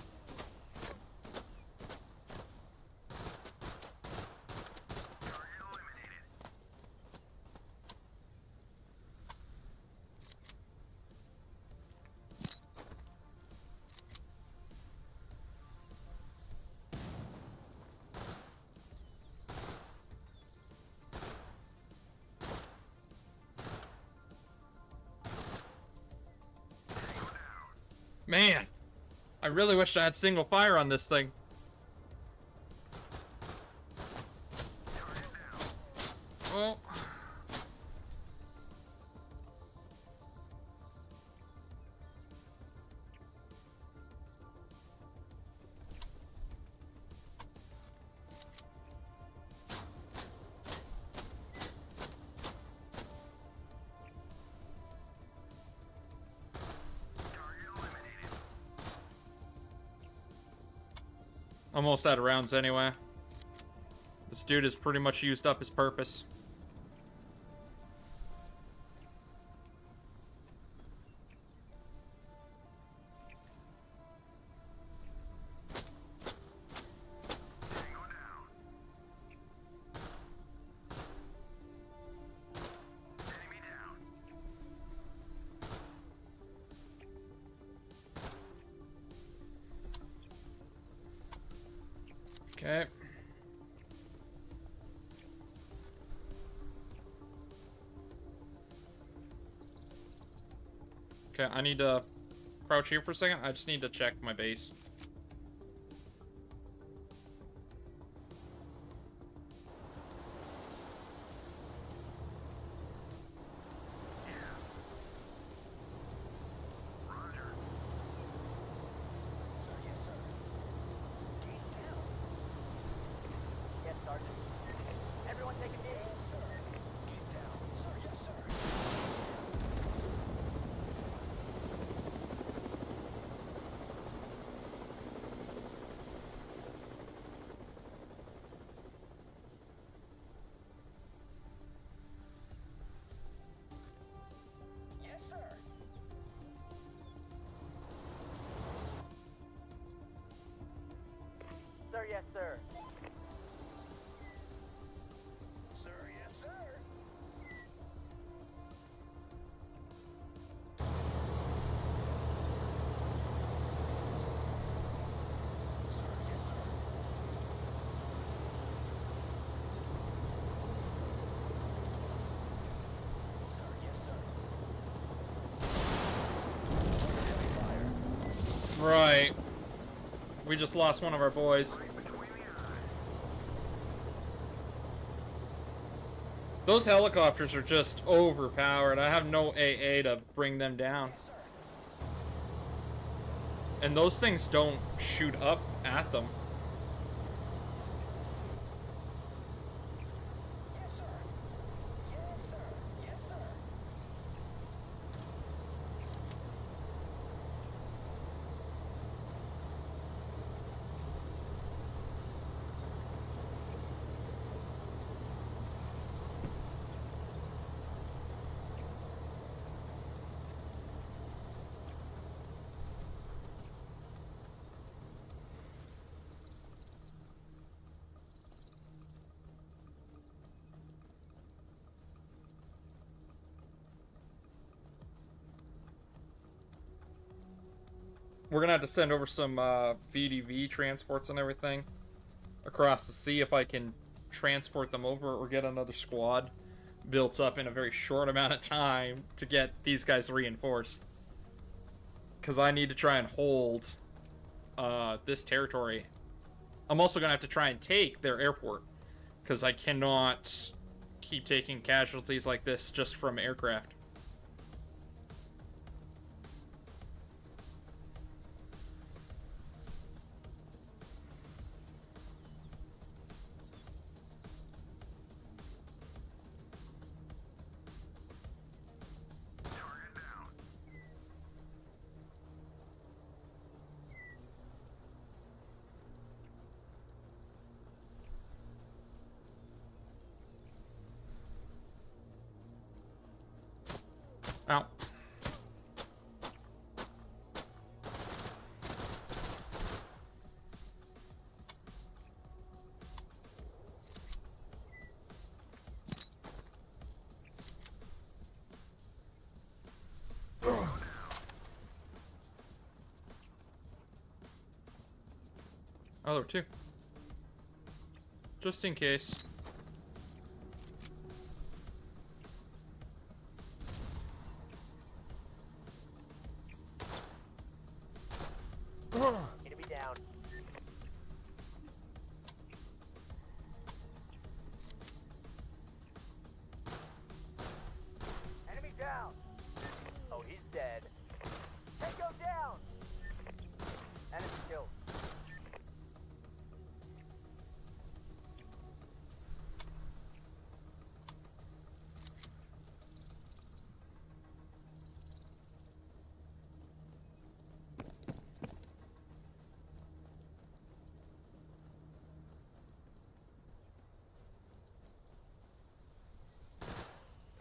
Man, I really wish I had single fire on this thing. Well, almost out of rounds anyway. This dude has pretty much used up his purpose. Okay. Okay, I need to crouch here for a second. I just need to check my base. Sir, yes, sir. Gate down. Yes, Sergeant. Everyone take a knee. Yes, sir. Gate down. Sir, yes, sir. Yes, sir. Sir, yes, sir. Sir, yes, sir. We just lost one of our boys. Those helicopters are just overpowered. I have no AA to bring them down. Yes, sir. And those things don't shoot up at them. Yes, sir. Yes, sir. Yes, sir. We're gonna have to send over some VDV transports and everything across the sea if I can transport them over or get another squad built up in a very short amount of time to get these guys reinforced. Because I need to try and hold this territory. I'm also gonna have to try and take their airport because I cannot keep taking casualties like this just from aircraft. Ow. Oh, there were two. Just in case. Enemy down. Enemy down. Oh, he's dead. Tango down. Enemy killed.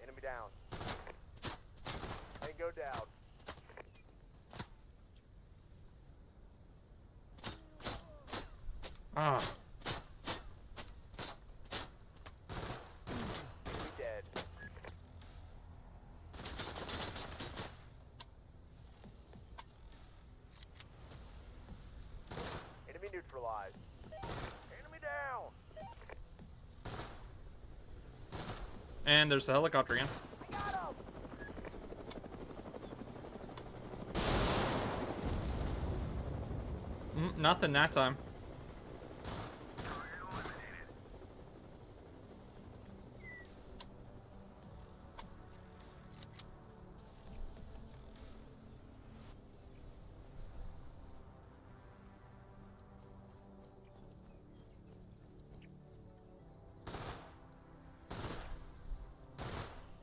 Enemy down. Tango down. Ah. Enemy dead. Enemy neutralized. Enemy down. And there's the helicopter again. I got him. Nothing that time.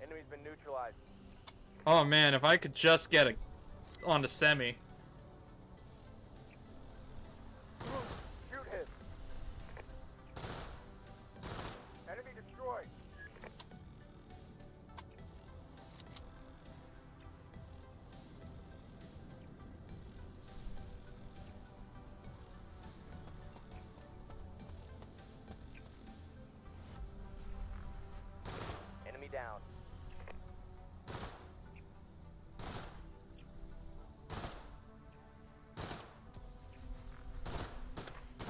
Enemy's been neutralized. Oh man, if I could just get a onto semi. Shoot him. Enemy destroyed. Enemy down.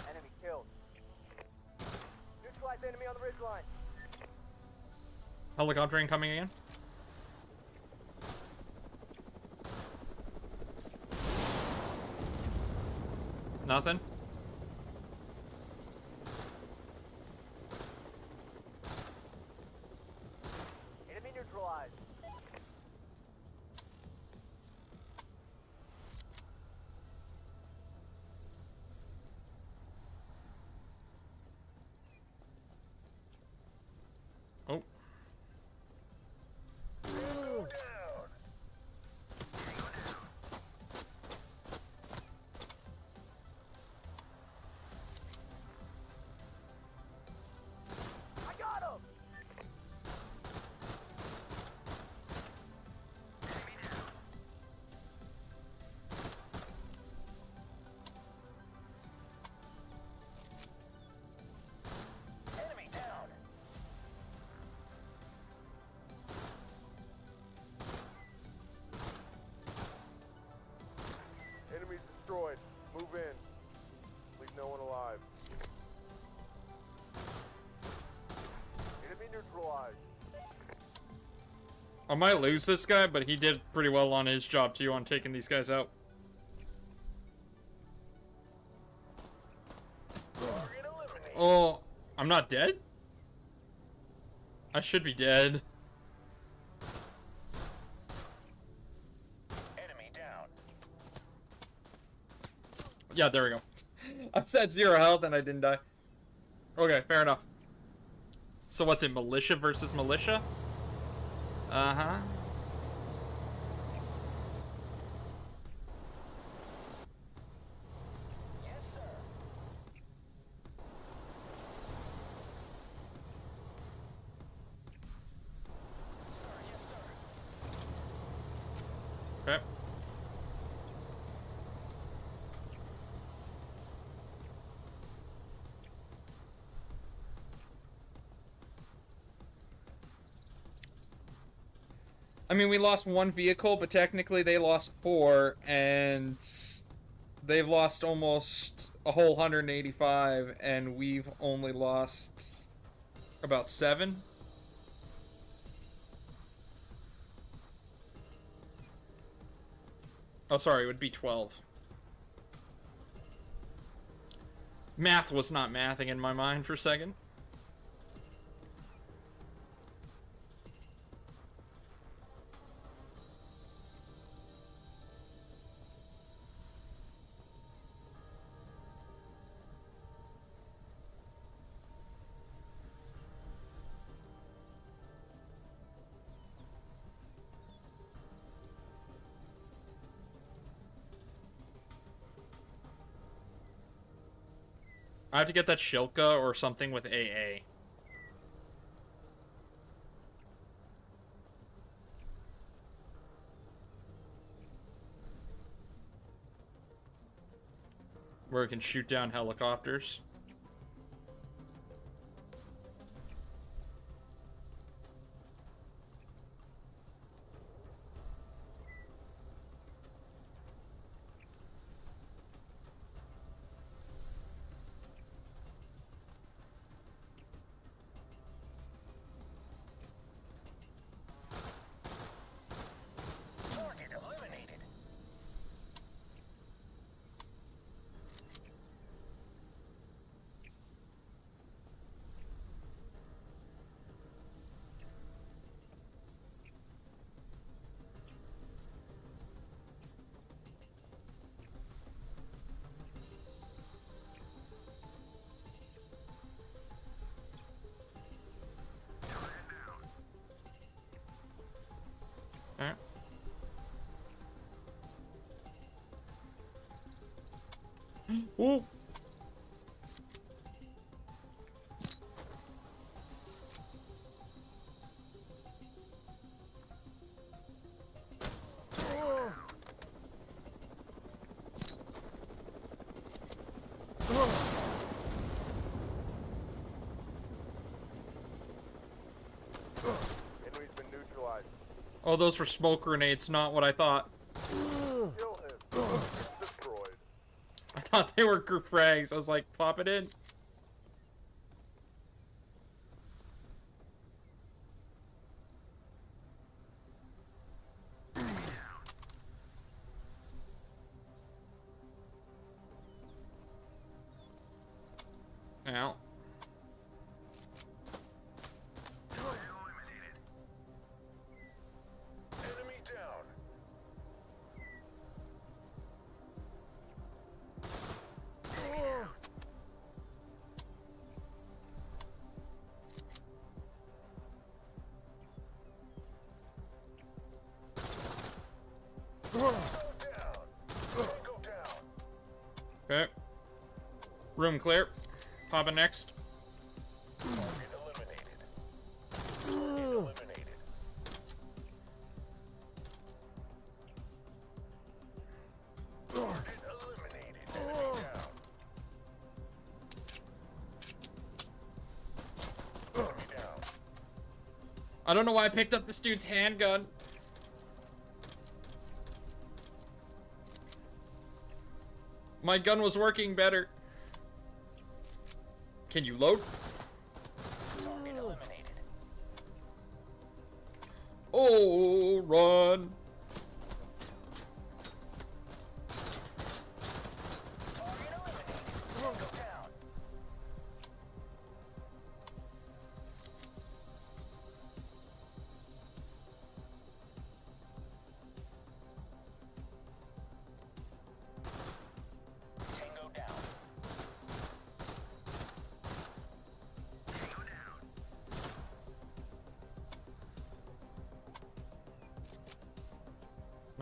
Enemy killed. Neutralize enemy on the ridge line. Helicopter incoming again. Nothing. I might lose this guy, but he did pretty well on his job too on taking these guys out. Oh, I'm not dead? I should be dead. Enemy down. Yeah, there we go. I was at 0 health and I didn't die. Okay, fair enough. So what's it, militia versus militia? Uh-huh. Yes, sir. Sir, yes, sir. Okay. I mean, we lost 1 vehicle, but technically they lost 4, and they've lost almost a whole 185, and we've only lost about 7. Oh, sorry, it would be 12. Math was not mathing in my mind for a second. I have to get that Shilka or something with AA. Where it can shoot down helicopters. Target eliminated. Alright. Ooh. Enemy's been neutralized. Oh, those were smoke grenades, not what I thought. Kill him. Destroyed. I thought they were group frags. I was like, pop it in. Ow. Enemy down. Go down. Go down. Okay. Room clear. Popping next. Target eliminated. Target eliminated. Target eliminated. Enemy down. Enemy down. I don't know why I picked up this dude's handgun. My gun was working better. Can you load? Target eliminated. Oh,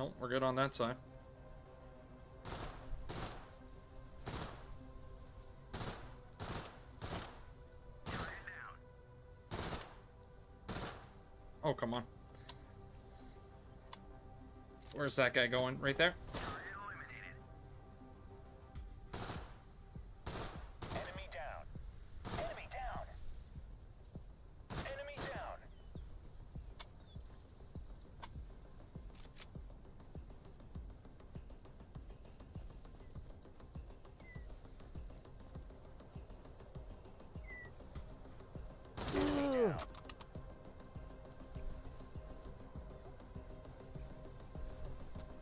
No, we're good on that side. Oh, come on. Where's that guy going? Right there? Enemy down. Enemy down. Enemy down. Enemy down.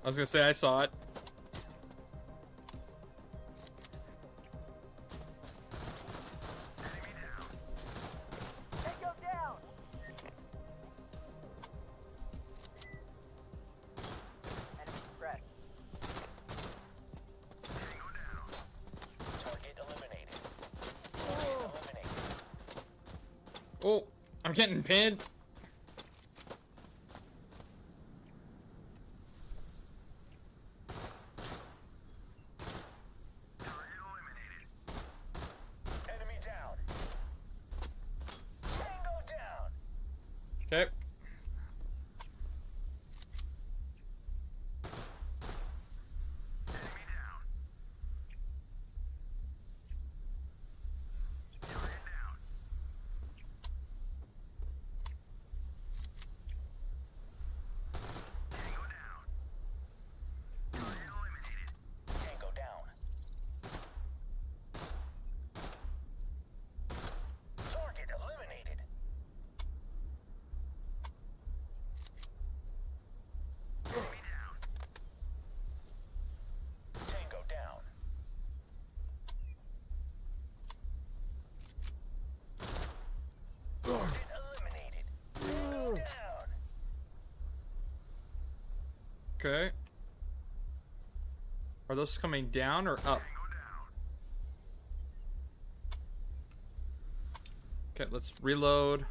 I was gonna say I saw it. Tango down. Enemy suppressed. Target eliminated. Target eliminated. Oh, I'm getting pinned. Enemy down. Tango down. Okay. Tango down. Target eliminated. Tango down. Target eliminated. Tango down. Okay. Are those coming down or up? Okay, let's reload.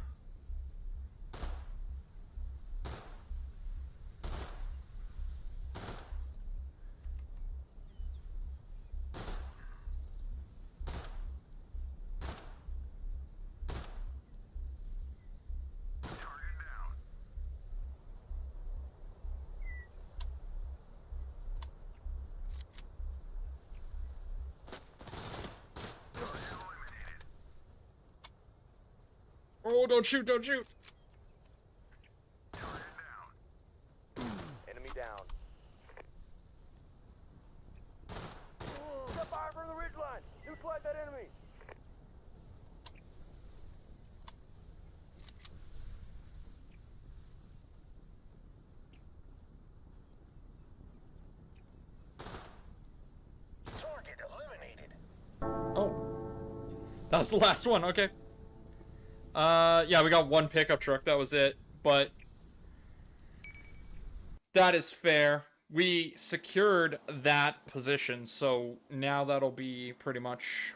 Oh, don't shoot, don't shoot. Enemy down. Got fire from the ridgeline. Neutralize that enemy. Target eliminated. Oh. That was the last one, okay. Yeah, we got one pickup truck, that was it. But that is fair. We secured that position, so now that'll be pretty much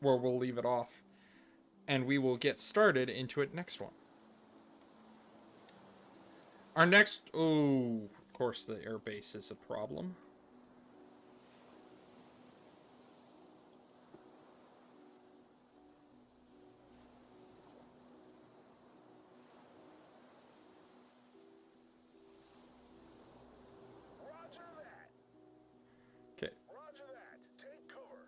where we'll leave it off. And we will get started into it next one. Our next... Oh, of course the air base is a problem. Roger that. Okay. Roger that. Take cover.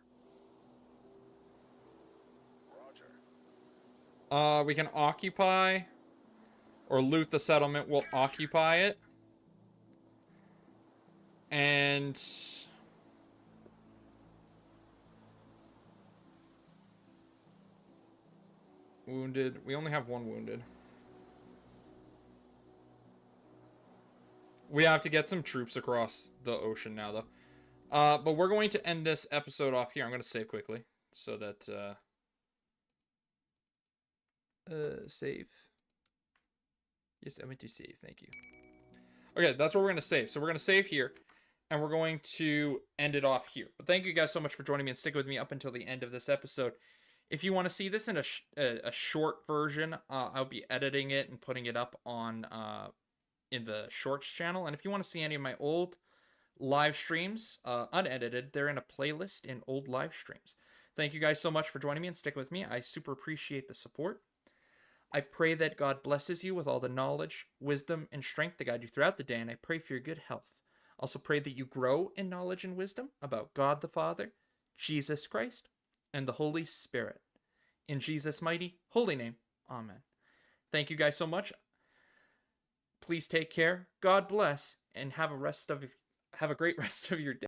Roger. We can occupy or loot the settlement. We'll occupy it. And wounded. We only have one wounded. We have to get some troops across the ocean now, though. But we're going to end this episode off here. I'm going to save quickly so that save. Yes, I meant to save. Thank you. Okay, that's where we're going to save. So we're going to save here, and we're going to end it off here. But thank you guys so much for joining me and sticking with me up until the end of this episode. If you want to see this in a short version, I'll be editing it and putting it up on in the shorts channel. And if you want to see any of my old live streams, unedited, they're in a playlist in old live streams. Thank you guys so much for joining me and stick with me. I super appreciate the support. I pray that God blesses you with all the knowledge, wisdom, and strength to guide you throughout the day, and I pray for your good health. Also pray that you grow in knowledge and wisdom about God the Father, Jesus Christ, and the Holy Spirit. In Jesus' mighty, holy name, amen. Thank you guys so much. Please take care. God bless, and have a great rest of your day.